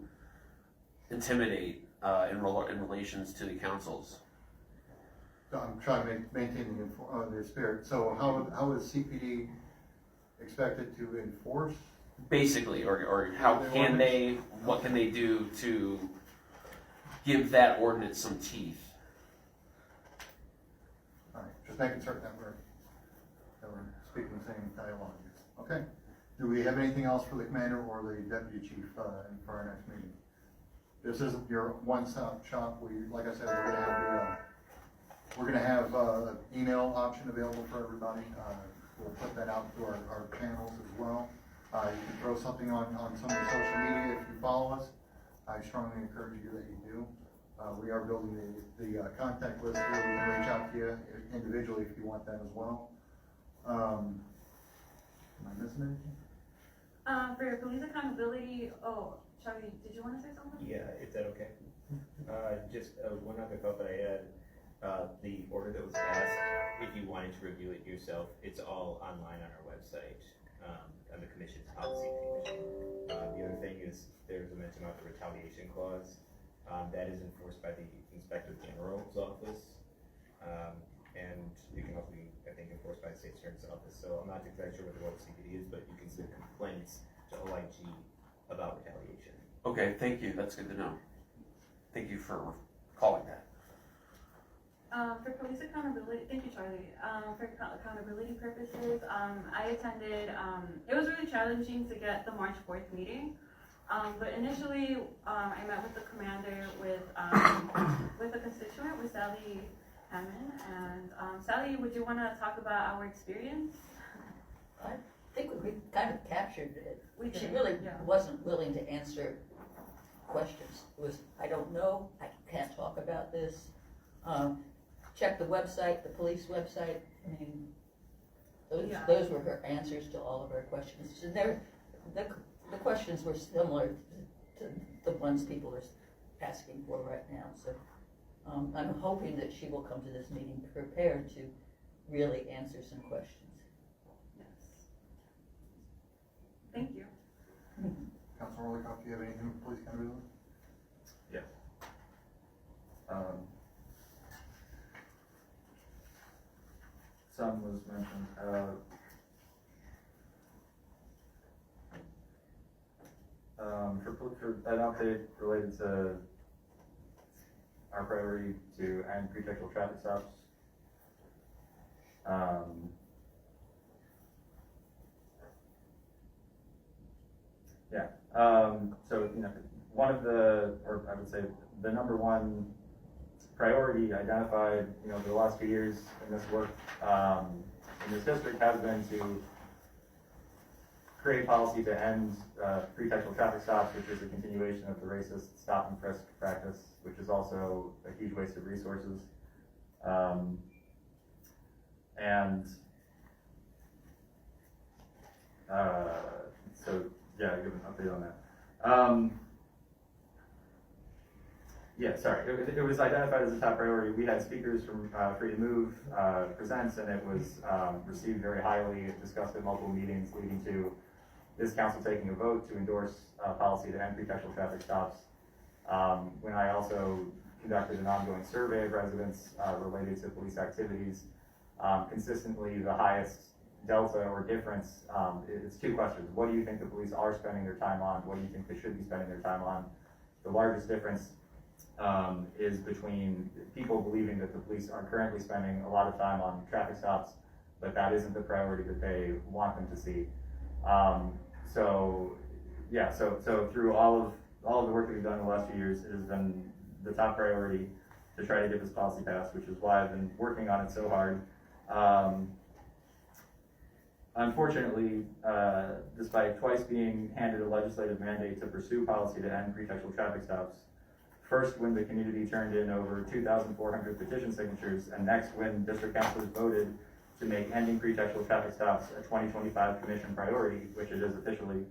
intimidate in relations to the councils. So I'm trying to maintain the spirit. So how is CPD expected to enforce? Basically, or how can they, what can they do to give that ordinance some teeth? All right, just making certain that we're speaking the same dialogue. Okay. Do we have anything else for the commander or the deputy chief for our next meeting? This isn't your one-stop shop. Like I said, we're gonna have an email option available for everybody. We'll put that out to our channels as well. You can throw something on some of the social media if you follow us. I strongly encourage you that you do. We are building the contact list here. We can reach out to you individually if you want that as well. Am I missing anything? For your police accountability, Charlie, did you want to say something? Yeah, is that okay? Just one other thought that I had. The order that was passed, if you wanted to review it yourself, it's all online on our website. on the commission's policy commission. The other thing is, there's a mention about the retaliation clause. That is enforced by the Inspector General's office. And it can also be, I think, enforced by the State Attorney's office. So I'm not exactly sure what the CPD is, but you can submit complaints to OIG about retaliation. Okay, thank you, that's good to know. Thank you for calling that. For police accountability, thank you, Charlie. For accountability purposes, I attended, it was really challenging to get the March 4th meeting. But initially, I met with the commander with a constituent, with Sally Hammond. And Sally, would you want to talk about our experience? I think we kind of captured it. She did, really yeah. wasn't willing to answer questions. It was, I don't know, I can't talk about this. Check the website, the police website. I mean, those were her answers to all of our questions. And the questions were similar to the ones people are asking for right now. So I'm hoping that she will come to this meeting prepared to really answer some questions. Yes. Thank you. Councilor Orlikoff, do you have anything with police accountability? Yes. Some was mentioned, for an update related to our priority to end pretextual traffic stops. So, you know, one of the, or I would say the number one priority identified, you know, for the last few years in this work, in this district has been to create policy to end pretextual traffic stops, which is a continuation of the racist stop and frisk practice, which is also a huge waste of resources. So yeah, I'll give an update on that. It was identified as a top priority. We had speakers from Free to Move present, and it was received very highly. It discussed at multiple meetings, leading to this council taking a vote to endorse policy to end pretextual traffic stops. When I also conducted an ongoing survey of residents related to police activities, consistently the highest delta or difference, it's two questions. What do you think the police are spending their time on? What do you think they should be spending their time on? The largest difference is between people believing that the police are currently spending a lot of time on traffic stops, but that isn't the priority that they want them to see. So through all of the work that we've done in the last few years, it has been the top priority to try to get this policy passed, which is why I've been working on it so hard. Unfortunately, despite twice being handed a legislative mandate to pursue policy to end pretextual traffic stops, first when the community turned in over 2,400 petition signatures, and next when district councilors voted to make ending pretextual traffic stops a 2025 commission priority, which it is officially,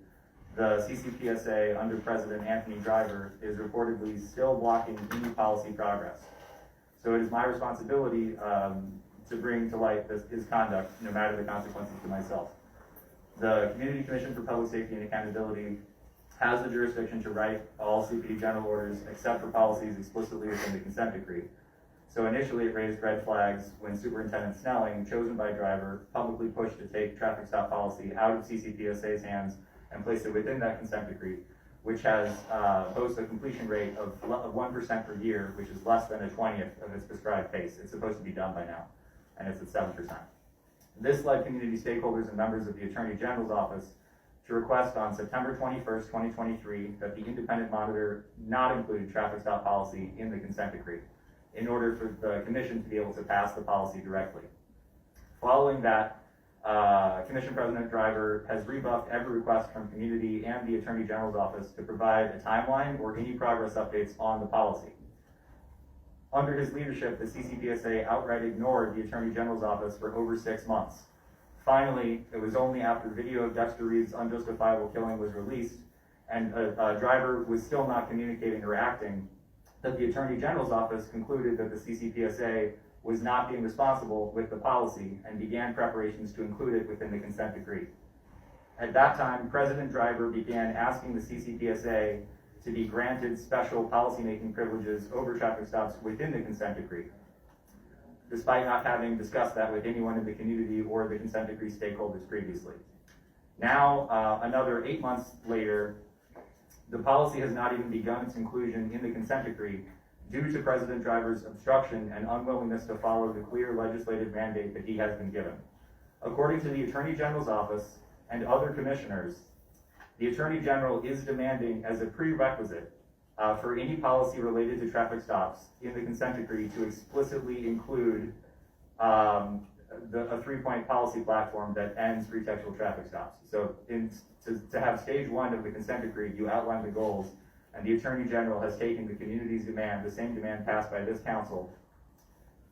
the CCPSA under President Anthony Driver is reportedly still blocking any policy progress. So it is my responsibility to bring to light his conduct, no matter the consequences to myself. The Community Commission for Public Safety and Accountability has the jurisdiction to write all CPD general orders except for policies explicitly within the consent decree. So initially it raised red flags when Superintendent Snelling, chosen by Driver, publicly pushed to take traffic stop policy out of CCPSA's hands and place it within that consent decree, which has boasts a completion rate of 1% per year, which is less than a 20th of its prescribed pace. It's supposed to be done by now, and it's at 7%. This led community stakeholders and members of the Attorney General's office to request on September 21st, 2023, that the independent monitor not include traffic stop policy in the consent decree, in order for the commission to be able to pass the policy directly. Following that, Commission President Driver has rebuffed every request from community and the Attorney General's office to provide a timeline or any progress updates on the policy. Under his leadership, the CCPSA outright ignored the Attorney General's office for over 6 months. Finally, it was only after video of Dexter Reed's unjustifiable killing was released and Driver was still not communicating or acting that the Attorney General's office concluded that the CCPSA was not being responsible with the policy and began preparations to include it within the consent decree. At that time, President Driver began asking the CCPSA to be granted special policymaking privileges over traffic stops within the consent decree, despite not having discussed that with anyone in the community or the consent decree stakeholders previously. Now, another 8 months later, the policy has not even begun its inclusion in the consent decree due to President Driver's obstruction and unwillingness to follow the clear legislative mandate that he has been given. According to the Attorney General's office and other commissioners, the Attorney General is demanding as a prerequisite for any policy related to traffic stops in the consent decree to explicitly include a 3-point policy platform that ends pretextual traffic stops. So to have stage 1 of the consent decree, you outline the goals, and the Attorney General has taken the community's demand, the same demand passed by this council,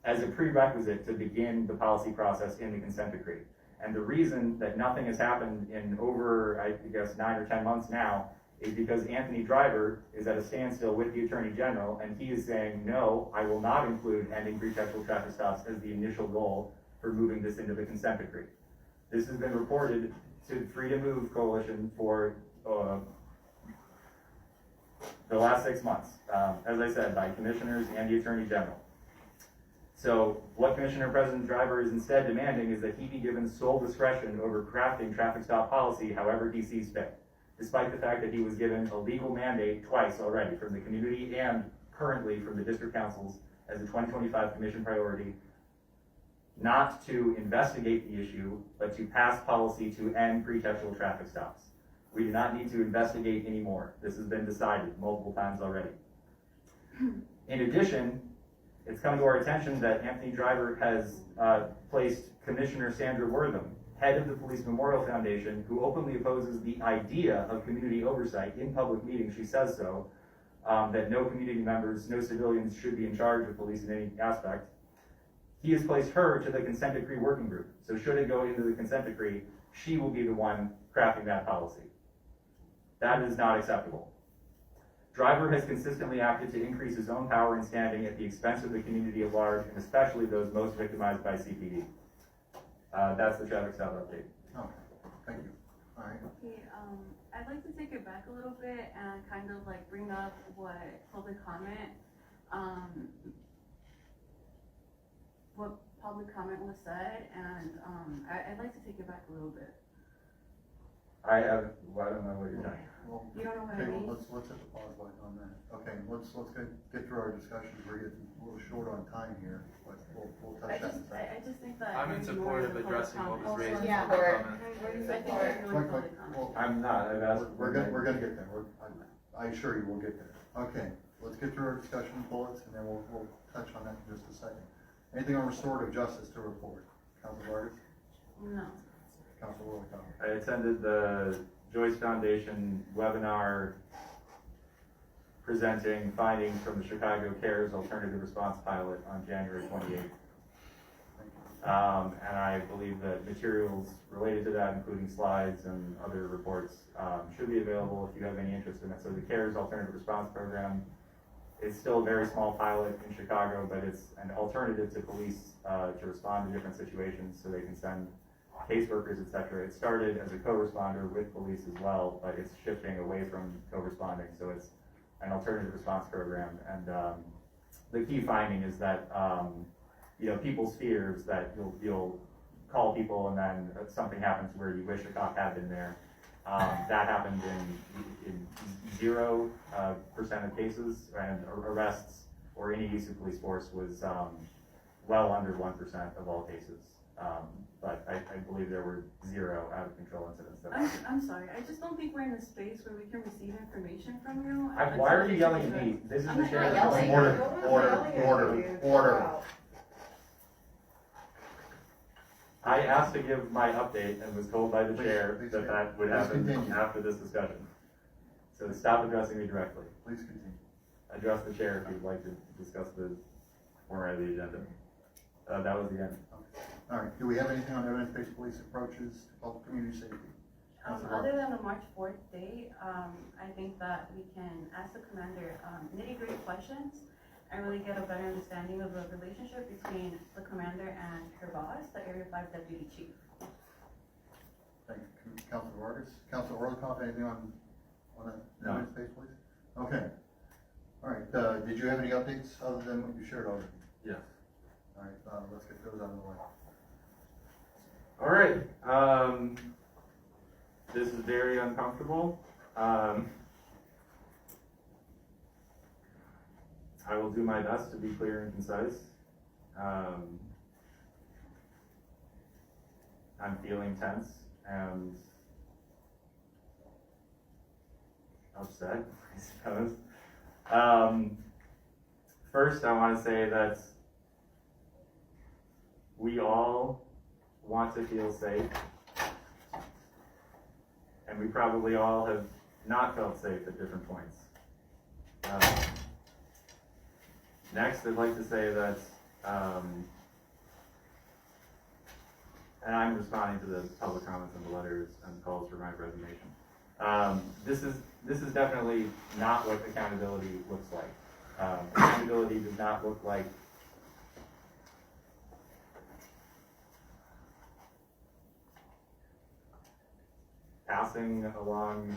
as a prerequisite to begin the policy process in the consent decree. And the reason that nothing has happened in over, I guess, 9 or 10 months now is because Anthony Driver is at a standstill with the Attorney General, and he is saying, no, I will not include ending pretextual traffic stops as the initial goal for moving this into the consent decree. This has been reported to Free to Move Coalition for the last 6 months, as I said, by commissioners and the Attorney General. So what Commissioner President Driver is instead demanding is that he be given sole discretion over crafting traffic stop policy however he sees fit, despite the fact that he was given a legal mandate twice already from the community and currently from the district councils as a 2025 commission priority, not to investigate the issue, but to pass policy to end pretextual traffic stops. We do not need to investigate anymore. This has been decided multiple times already. In addition, it's come to our attention that Anthony Driver has placed Commissioner Sandra Wortham, head of the Police Memorial Foundation, who openly opposes the idea of community oversight. In public meetings, she says so, that no community members, no civilians should be in charge of police in any aspect. He has placed her to the consent decree working group. So should it go into the consent decree, she will be the one crafting that policy. That is not acceptable. Driver has consistently acted to increase his own power and standing at the expense of the community at large, and especially those most victimized by CPD. That's the traffic stop update. Okay, thank you. All right. Okay, I'd like to take it back a little bit and kind of like bring up what public comment was said, and I'd like to take it back a little bit. I don't know what you're saying. Well, You don't know what I okay, mean? well, let's hit the pause button on that. Okay, let's get through our discussions. We're getting a little short on time here, but we'll touch that in a second. I just think that. I'm in support of addressing what was raised in Yeah. public comment. I think we're doing Quick, public comment. well, I'm not. I've asked. we're gonna get there. I assure you, we'll get there. Okay, let's get through our discussion bullets, and then we'll touch on that in just a second. Anything on restorative justice to report? Council Vargas? No. Council Willicott? I attended the Joyce Foundation webinar presenting findings from the Chicago CARES Alternative Response Pilot on January 28th. And I believe that materials related to that, including slides and other reports, should be available if you have any interest in it. So the CARES Alternative Response Program is still a very small pilot in Chicago, but it's an alternative to police to respond to different situations, so they can send caseworkers, etc. It started as a co-responder with police as well, but it's shifting away from co-responding, so it's an alternative response program. And the key finding is that people's fears that you'll call people and then something happens where you wish a cop had been there. That happened in 0% of cases, and arrests or any use of police force was well under 1% of all cases. But I believe there were 0 out of control incidents. I'm sorry, I just don't think we're in a space where we can receive information from you. Why are you yelling at me? This is I'm the not chair. yelling. Order. I asked to give my update and was told by the chair that that would happen continue. after this discussion. So stop addressing me directly. Please continue. Address the chair if you'd like to discuss the format of the agenda. That was the end. All right, do we have anything on evidence-based police approaches to public community safety? Other than the March 4th date, I think that we can ask the commander nitty-gritty questions and really get a better understanding of the relationship between the commander and her boss, the Area 5 deputy chief. Thank you, Councilor Vargas. Councilor Orlikoff, anything on that No. evidence base, please? Okay. All right, did you have any updates other than what you shared already? Yes. All right, let's get those out of the way. All right. This is very uncomfortable. I will do my best to be clear and concise. I'm feeling tense and upset, I suppose. First, I want to say that we all want to feel safe, and we probably all have not felt safe at different points. Next, I'd like to say that, and I'm responding to the public comments and the letters and calls for my resignation. This is definitely not what accountability looks like. Accountability does not look like passing along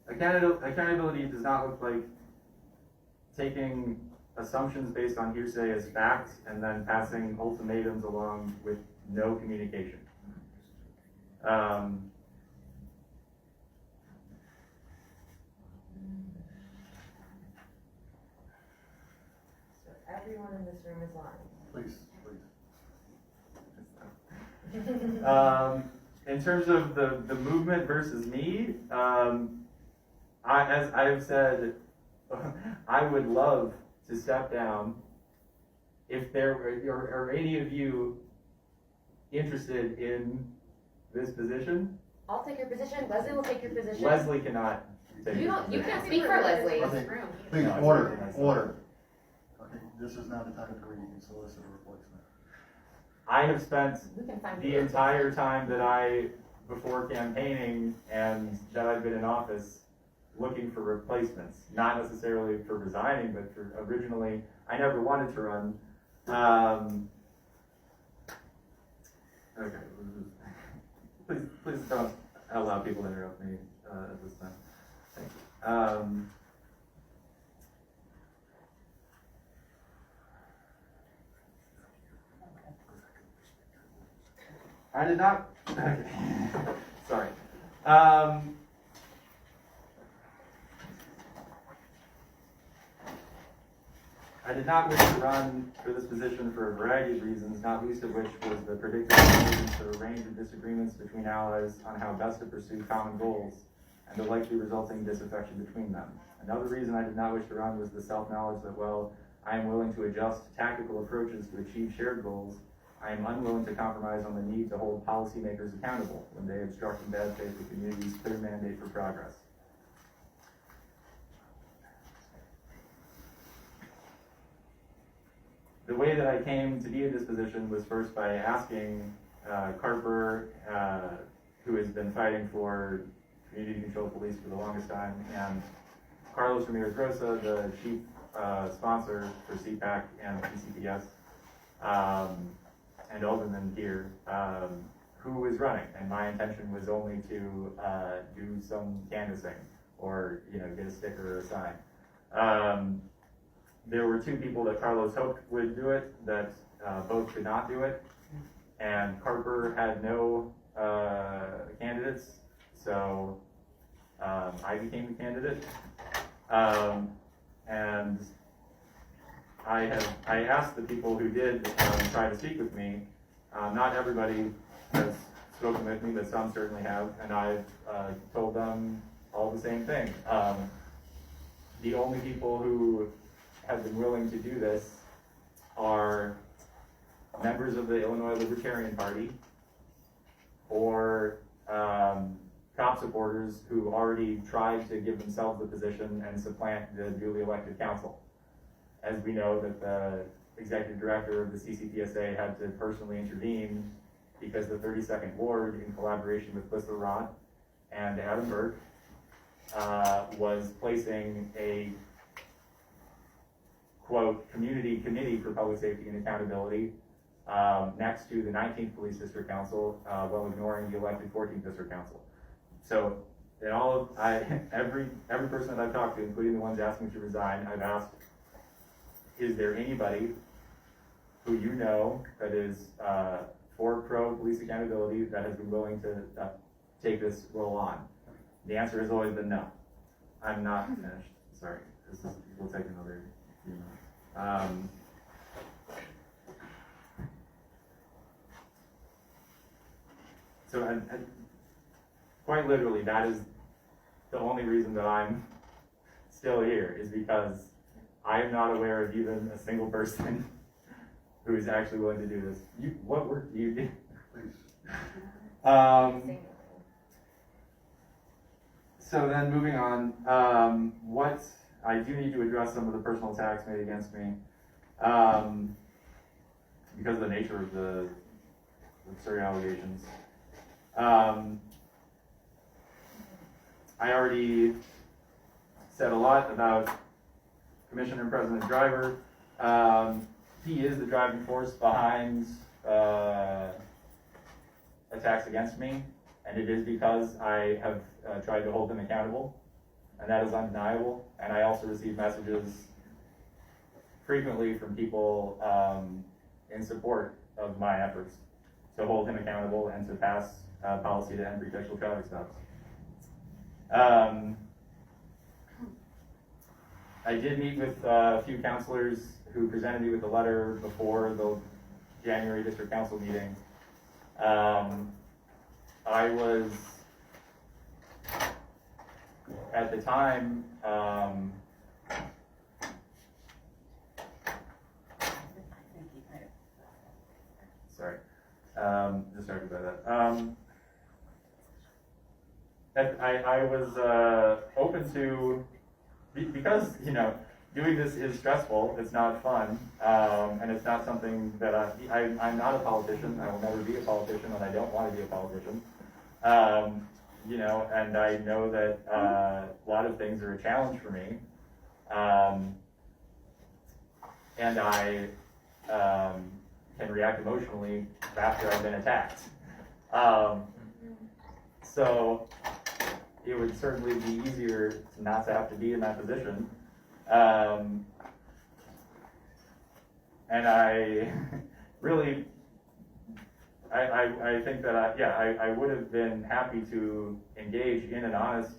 accountability does not look like taking assumptions based on hearsay as facts and then passing ultimatums along with no communication. So everyone in this room is lying. Please. In terms of the movement versus me, as I've said, I would love to step down if there are any of you interested in this position. I'll take your position. Leslie will take your position. Leslie cannot take You this don't. You position. can't speak for Leslie. Okay, please, No, it's order, really nice. order. Okay, this is not the time for you to solicit a replacement. I have spent We can find the you. entire time that before campaigning and that I've been in office, looking for replacements. Not necessarily for resigning, but for originally, I never wanted to run. Okay, please don't allow people to interrupt me at this time. Thank you. I did not. Okay. Sorry. I did not wish to run for this position for a variety of reasons, not least of which was the predictable emergence of a range of disagreements between allies on how best to pursue common goals and the likely resulting disaffection between them. Another reason I did not wish to run was the self-knowledge that while I am willing to adjust tactical approaches to achieve shared goals, I am unwilling to compromise on the need to hold policymakers accountable when they obstruct in bad faith the community's clear mandate for progress. The way that I came to be in this position was first by asking Carper, who has been fighting for community-controlled police for the longest time, and Carlos Ramirez Rosa, the chief sponsor for CPAC and PCPS, and Alderman here, who was running, and my intention was only to do some canvassing or get a sticker or a sign. There were two people that Carlos hoped would do it that both could not do it, and Carper had no candidates, so I became the candidate, and I asked the people who did try to speak with me. Not everybody has spoken with me, but some certainly have, and I've told them all the same thing. The only people who have been willing to do this are members of the Illinois Libertarian Party or cop supporters who already tried to give themselves the position and supplant the duly elected council. As we know that the executive director of the CCPSA had to personally intervene because the 32nd Ward, in collaboration with Crystal Roth and Adam Burke, was placing a quote, community committee for public safety and accountability, next to the 19th Police District Council, while ignoring the elected 14th District Council. So, in all of, every person that I've talked to, including the ones asking to resign, I've asked, is there anybody who you know that is for pro-police accountability that has been willing to take this role on? The answer has always been no. I'm not finished. Sorry, we'll take another few minutes. So, and quite literally, that is the only reason that I'm still here, is because I am not aware of even a single person who is actually willing to do this. What work do you do? Please. So then moving on, what I do need to address some of the personal attacks made against me, because of the nature of the certain allegations. I already said a lot about Commissioner and President Driver. He is the driving force behind attacks against me, and it is because I have tried to hold them accountable, and that is undeniable. And I also receive messages frequently from people in support of my efforts to hold him accountable and to pass policy to end pretextual traffic stops. I did meet with a few counselors who presented me with a letter before the January District Council meeting. I was, at the time, sorry, distracted by that. I was open to, because, you know, doing this is stressful, it's not fun, and it's not something that I'm not a politician, I will never be a politician, and I don't want to be a politician. You know, and I know that a lot of things are a challenge for me, and I can react emotionally after I've been attacked. So it would certainly be easier not to have to be in that position. And I really, I think that I would have been happy to engage in an honest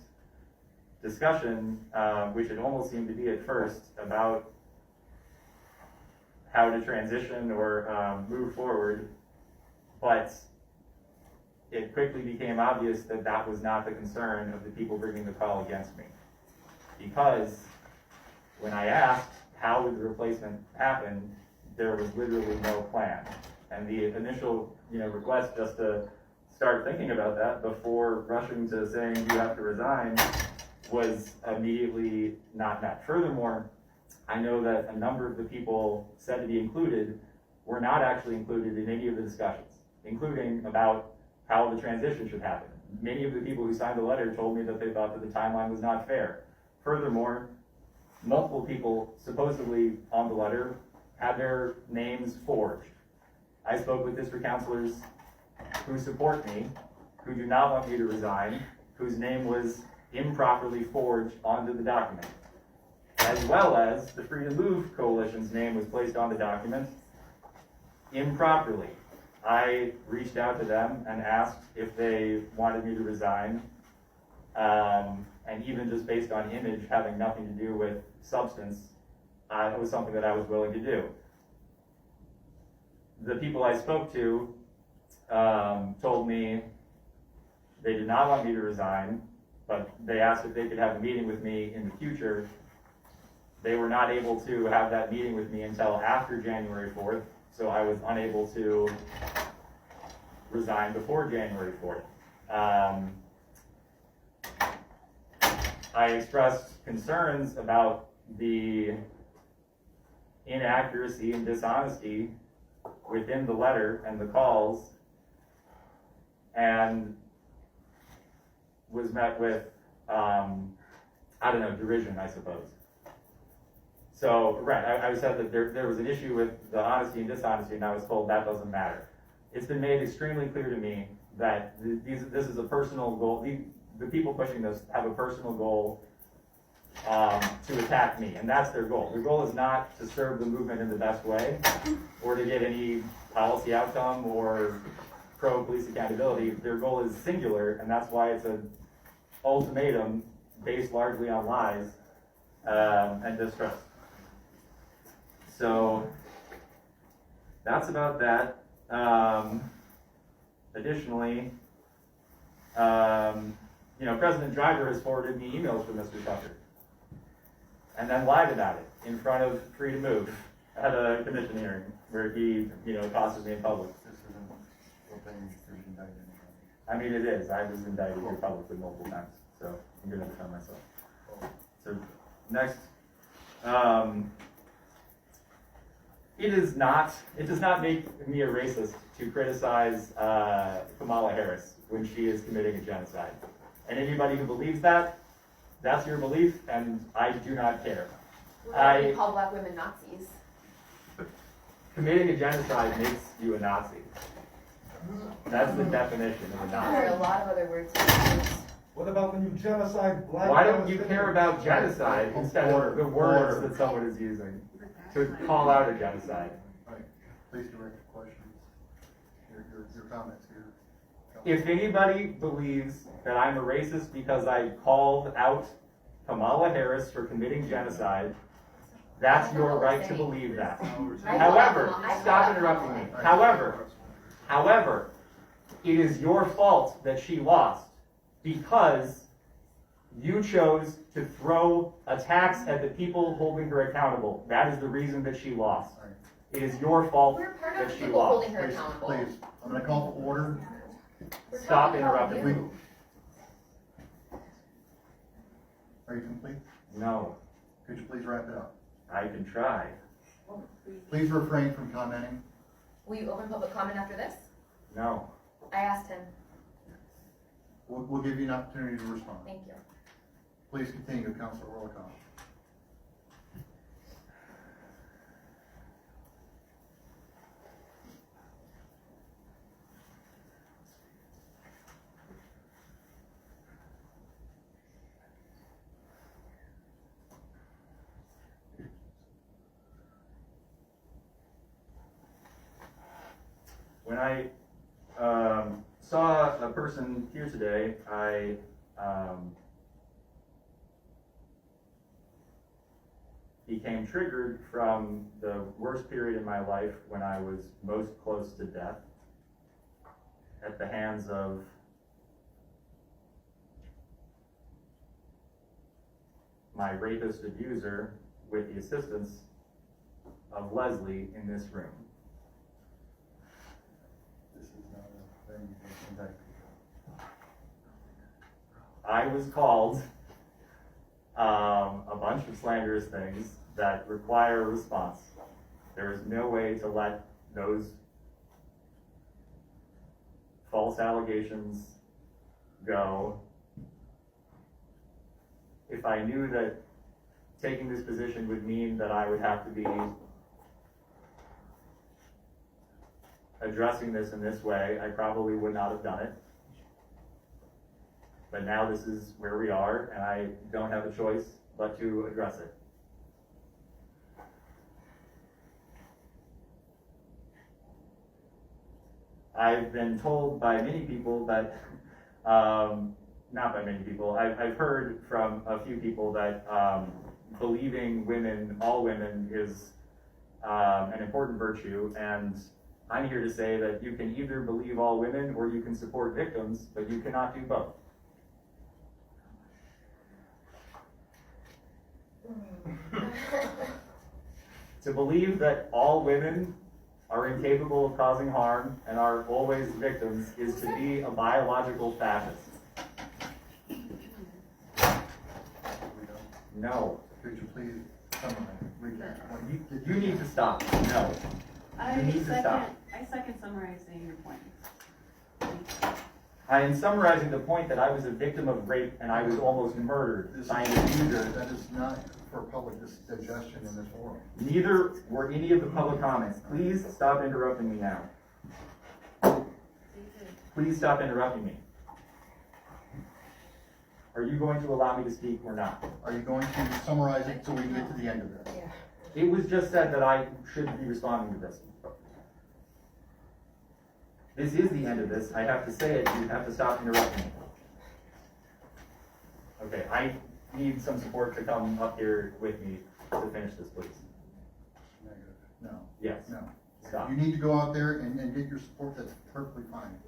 discussion, which it almost seemed to be at first, about how to transition or move forward, but it quickly became obvious that that was not the concern of the people bringing the call against me. Because when I asked how would the replacement happen, there was literally no plan. And the initial, request just to start thinking about that before rushing to saying you have to resign was immediately not met. Furthermore, I know that a number of the people said to be included were not actually included in any of the discussions, including about how the transition should happen. Many of the people who signed the letter told me that they thought that the timeline was not fair. Furthermore, multiple people supposedly on the letter had their names forged. I spoke with district councilors who support me, who do not want me to resign, whose name was improperly forged onto the document, as well as the Free to Move Coalition's name was placed on the document improperly. I reached out to them and asked if they wanted me to resign, and even just based on image having nothing to do with substance, it was something that I was willing to do. The people I spoke to told me they did not want me to resign, but they asked if they could have a meeting with me in the future. They were not able to have that meeting with me until after January 4th, so I was unable to resign before January 4th. I expressed concerns about the inaccuracy and dishonesty within the letter and the calls, and was met with, derision, I suppose. So, right, I said that there was an issue with the honesty and dishonesty, and I was told that doesn't matter. It's been made extremely clear to me that this is a personal goal. The people pushing this have a personal goal to attack me, and that's their goal. Their goal is not to serve the movement in the best way, or to get any policy outcome or pro-police accountability. Their goal is singular, and that's why it's an ultimatum based largely on lies and distrust. So that's about that. Additionally, President Driver has forwarded me emails from Mr. Tucker, and then lied about it in front of Free to Move at a commission hearing where he, accosted me in public. This isn't what they indicted. I mean, it is. I was indicted here publicly multiple times, so I'm going to defend myself. So next, it does not make me a racist to criticize Kamala Harris when she is committing a genocide. And anybody who believes that, that's your belief, and I do not care. You call black women Nazis. Committing a genocide makes you a Nazi. That's the definition of a There are a Nazi. lot of other words to use. What about when you genocide black? Why don't you care about genocide instead of the words that someone is using to call out a genocide? Right, please direct your questions, your comments here. If anybody believes that I'm a racist because I called out Kamala Harris for committing genocide, that's your right to believe that. However, stop interrupting me. However, it is your fault that she lost because you chose to throw attacks at the people holding her accountable. That is the reason that she lost. It is your fault We're part that of she people lost. holding her accountable. Please, I'm going to call for order. Stop interrupting me. Are you complete? No, Could you please wrap it up? I can try. Please refrain from commenting. Will you open public comment after this? No. I asked him. We'll give you an opportunity to respond. Thank you. Please continue, Councilor Orlicott. When I saw a person here today, I became triggered from the worst period in my life when I was most close to death at the hands of my rapist abuser with the assistance of Leslie in this room. This is not a venue to conduct. I was called a bunch of slanderous things that require a response. There is no way to let those false allegations go. If I knew that taking this position would mean that I would have to be addressing this in this way, I probably would not have done it. But now this is where we are, and I don't have a choice but to address it. I've been told by many people that, not by many people, I've heard from a few people that believing women, all women, is an important virtue, and I'm here to say that you can either believe all women or you can support victims, but you cannot do both. To believe that all women are incapable of causing harm and are always victims is to be a biological fascist. No. Could you please summarize? You need to stop. No. You need to stop. I second summarizing your point. I am summarizing the point that I was a victim of rape and I was almost murdered This by an is, abuser. that is not for public digestion in this forum. Neither were any of the public comments. Please stop interrupting me now. Please stop interrupting me. Are you going to allow me to speak or not? Are you going to summarize it so we can get to the end of this? It was just said that I shouldn't be responding to this. This is the end of this. I have to say it. You have to stop interrupting me. Okay, I need some support to come up here with me to finish this, please. Negative. No. Yes. No. Stop. You need to go out there and get your support. That's perfectly fine.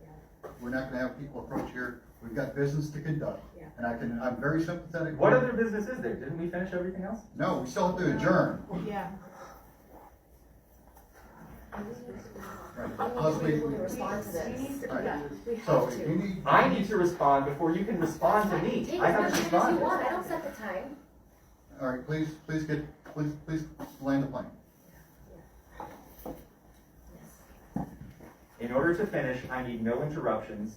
We're not gonna have people approach here. We've got business to conduct. And I'm very sympathetic. What other business is there? Didn't we finish everything else? No, we still have to adjourn. Yeah. Right. We Plus need to be able to respond to this. Right. We So have if to. you need. I need to respond before you can respond to me. Take I as much haven't time as you responded. want, I don't set the time. All right, please land the plane. In order to finish, I need no interruptions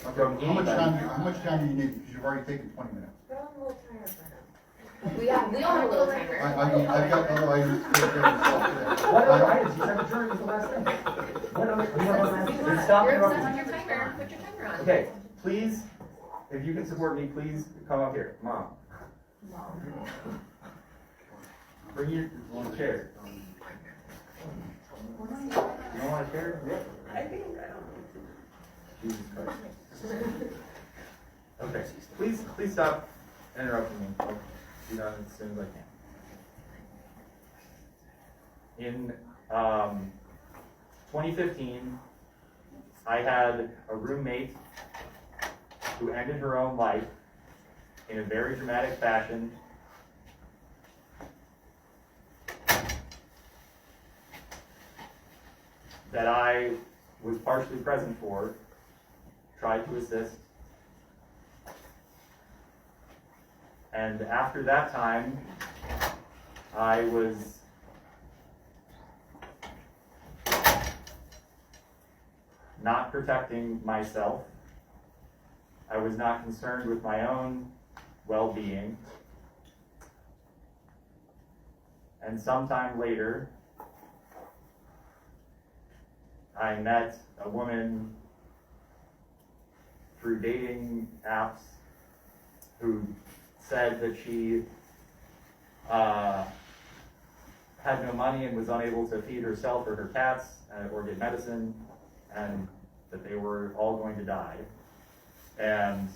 Okay, from how much anybody. time do you need? Because you've already taken 20 minutes. Put on a little timer for him. We all have a little timer. I've got other items to take care of myself today. What other items? You said adjourn was the last thing. What other? Then stop You're interrupting obsessed me. with your timer, put your timer on. Okay, please, if you can support me, please come up here. Mom. Bring your chair. You don't want a chair? I think I don't. Jesus Christ. Okay, please stop interrupting me. I'll be done as soon as I can. In 2015, I had a roommate who ended her own life in a very dramatic fashion. That I was partially present for, tried to assist. And after that time, I was not protecting myself. I was not concerned with my own well-being. And sometime later, I met a woman through dating apps who said that she had no money and was unable to feed herself or her cats or get medicine, and that they were all going to die. And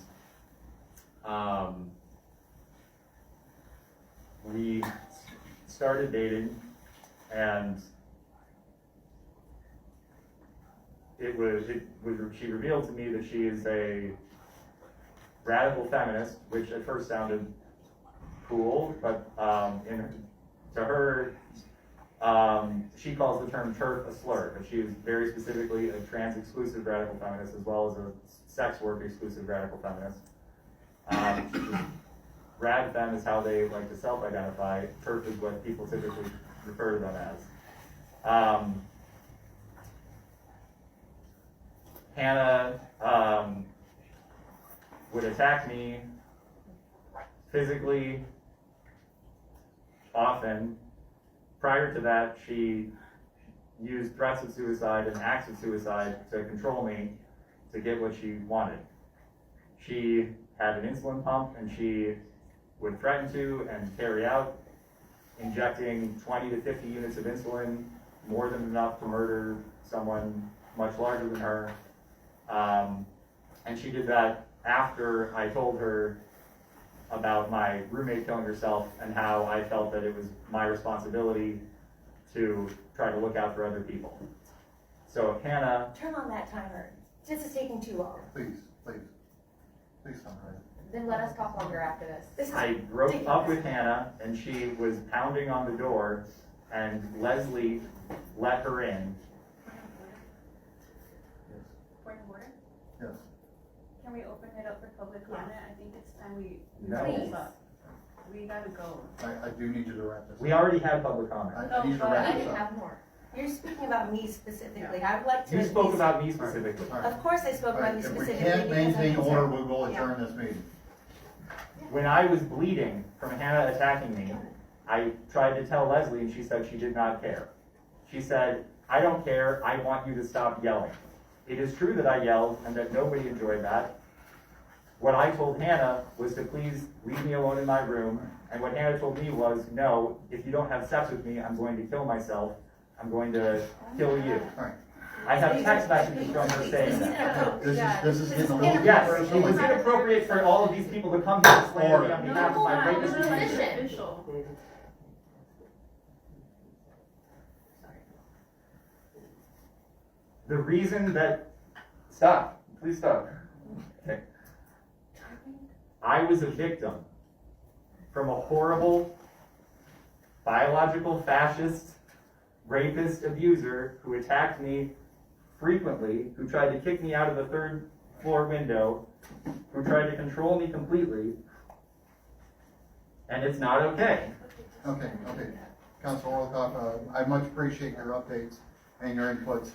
we started dating, and she revealed to me that she is a radical feminist, which at first sounded cool, but to her, she calls the term TERF a slur, but she is very specifically a trans-exclusive radical feminist as well as a sex work-exclusive radical feminist. Rad fem is how they like to self-identify. TERF is what people typically refer to them as. Hannah would attack me physically often. Prior to that, she used threats of suicide and acts of suicide to control me to get what she wanted. She had an insulin pump, and she would threaten to and carry out injecting 20 to 50 units of insulin, more than enough to murder someone much larger than her. And she did that after I told her about my roommate killing herself and how I felt that it was my responsibility to try to look out for other people. So Hannah... Turn on that timer. This is taking too long. Please summarize. Then let us talk longer after this. I broke up with Hannah, and she was pounding on the door, and Leslie let her in. Point of order? Yes. Can we open it up for public comment? I think it's time we No. wrap this up. We gotta go. I do need you to wrap this up. We already had public comment. I need you to wrap I this can up. have more. You're speaking about me specifically. I would like to. You at spoke least- about me specifically. Of course I spoke about you If we specifically. can't because I'm maintain concerned. order, we will adjourn this meeting. When I was bleeding from Hannah attacking me, I tried to tell Leslie and she said she did not care. She said, I don't care, I want you to stop yelling. It is true that I yelled and that nobody enjoyed that. What I told Hannah was to please leave me alone in my room, and what Hannah told me was, no, if you don't have sex with me, I'm going to kill myself. I'm going to kill you. I have text messages from her saying that. This is getting a little. Yes, it was inappropriate for all of these people to come here and slander me on behalf of my rapist behavior. The reason that, stop, please stop. Okay. I was a victim from a horrible, biological fascist, rapist abuser who attacked me frequently, who tried to kick me out of the third floor window, who tried to control me completely, and it's not okay. Okay. Councilor Orlikoff, I much appreciate your updates and your inputs.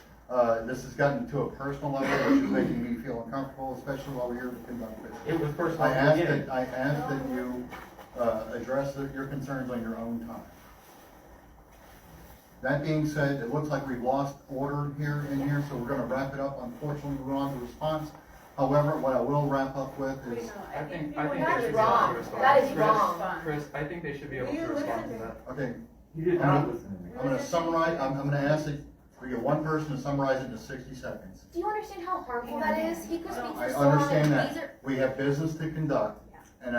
This has gotten to a personal level, which is making me feel uncomfortable, especially while we're here to conduct business. It was personal I at the ask beginning. that you address your concerns on your own time. That being said, it looks like we've lost order here, so we're gonna wrap it up. Unfortunately, we're on to response. However, what I will wrap up with is. I think That they is should be able wrong. to respond. That is wrong. Chris, I think they should be able to respond to that. Okay. You did not listen to me. I'm gonna summarize, I'm gonna ask that we get one person to summarize it in 60 seconds. Do you understand how harmful that is? He could speak I for so long. understand These are, that. We have business to conduct, and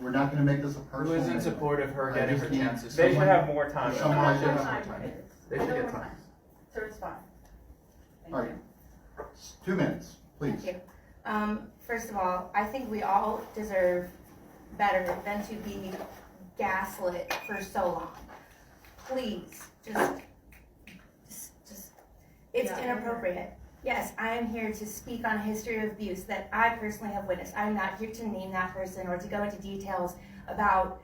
we're not gonna make this a Who personal. is in thing. support of her I getting just her need chances? They should someone have more time. to summarize it. They should get time. To respond. Thank All right. 2 minutes, please. Thank you. First of all, I think we all deserve better than to be gaslit for so long. Please, just, it's inappropriate. Yes, I am here to speak on a history of abuse that I personally have witnessed. I'm not here to name that person or to go into details about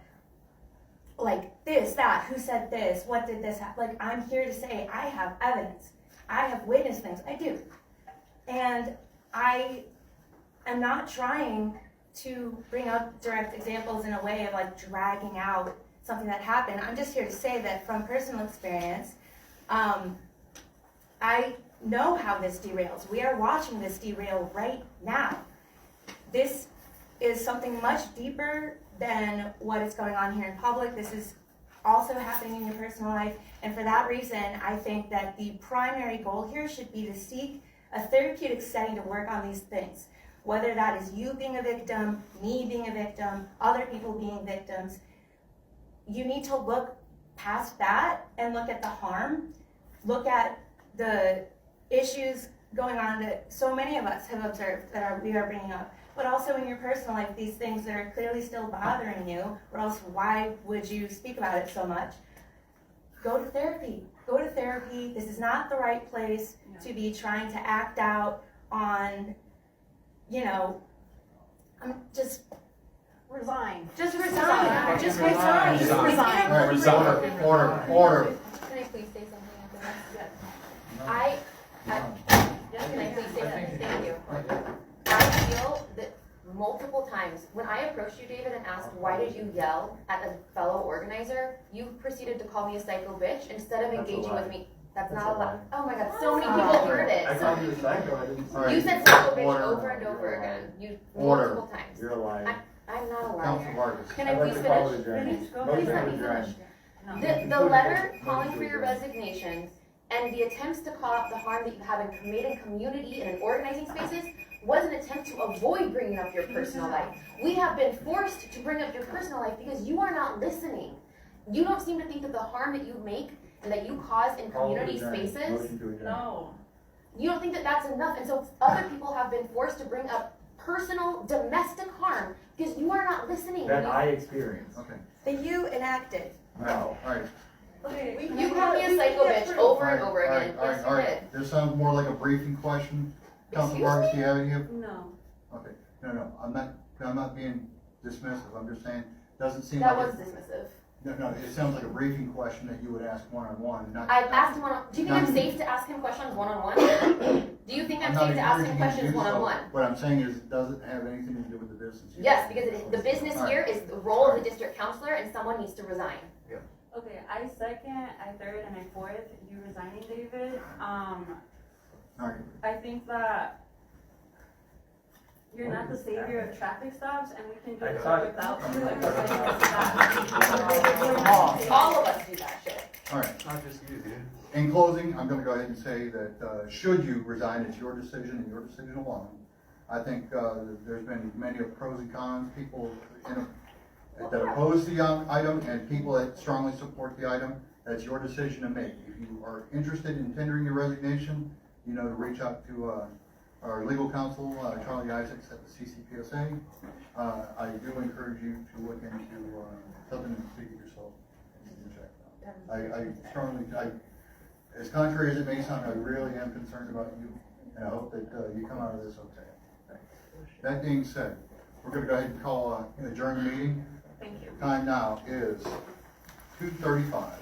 like this, that, who said this, what did this happen. Like, I'm here to say I have evidence. I have witnessed things. I do. And I am not trying to bring up direct examples in a way of like dragging out something that happened. I'm just here to say that from personal experience, I know how this derails. We are watching this derail right now. This is something much deeper than what is going on here in public. This is also happening in your personal life. And for that reason, I think that the primary goal here should be to seek a therapeutic setting to work on these things. Whether that is you being a victim, me being a victim, other people being victims, you need to look past that and look at the harm, look at the issues going on that so many of us have observed that we are bringing up, but also in your personal life, these things that are clearly still bothering you, or else why would you speak about it so much? Go to therapy. Go to therapy. This is not the right place to be trying to act out on, just resign. Just resign. Just resign. Just All right, resign. order. Can I please say something after this? Yes. Can I please say something? Thank you. I feel that multiple times, when I approached you, David, and asked, why did you yell at a fellow organizer, you proceeded to call me a psycho bitch instead of engaging with me. That's not a lie. Oh my God, so many people heard it. I called you a psycho, I didn't say. You said psycho bitch Order. over and over again. Order. Multiple times. You're a liar. I'm not a Council liar. Vargas. Can I I'd like please to call finish? it adjourned. Please let me Motion finish. The letter calling for your resignation and the attempts to call out the harm that you have made in community and in organizing spaces was an attempt to avoid bringing up your personal life. We have been forced to bring up your personal life because you are not listening. You don't seem to think that the harm that you make and that you cause in community spaces, Motion to adjourn. No. you don't think that that's enough. And so other people have been forced to bring up personal domestic harm because you are not listening. That I experienced. Okay. That you enacted. No. All right. Okay. You called me a psycho bitch over and over All again. right, Yes, all you right. did. This sounds more like a briefing question. Council Excuse Vargas, me? do you have any? No. Okay. No. I'm not being dismissive. I'm just saying, doesn't seem That like. was dismissive. No, it sounds like a briefing question that you would ask one-on-one, not. I've asked him do you think I'm safe to ask him questions one-on-one? Do you think I'm not safe to ask him encouraging you to questions do so. one-on-one? What I'm saying is, does it have anything to do with the business? Yes, because the business All here right. is the role of the district counselor and someone needs to resign. Okay, I second, I third, and I fourth you resigning, David. All right. I think that you're not the savior of traffic stops, and we can do it without you. All of us do that shit. All right. Not just you, dude. In closing, I'm gonna go ahead and say that, should you resign, it's your decision and your decision alone. I think, there's been many of pros and cons, people that oppose the item and people that strongly support the item. That's your decision to make. If you are interested in tendering your resignation, you know to reach out to, our legal counsel, Charlie Isaacs at the CCPSA. I do encourage you to look into, something and speak it yourself. And check it out. I strongly, as contrary as it may sound, I really am concerned about you, and I hope that you come out of this okay. That being said, we're going to go ahead and call adjourn the meeting. Thank you. Time now is 2:35.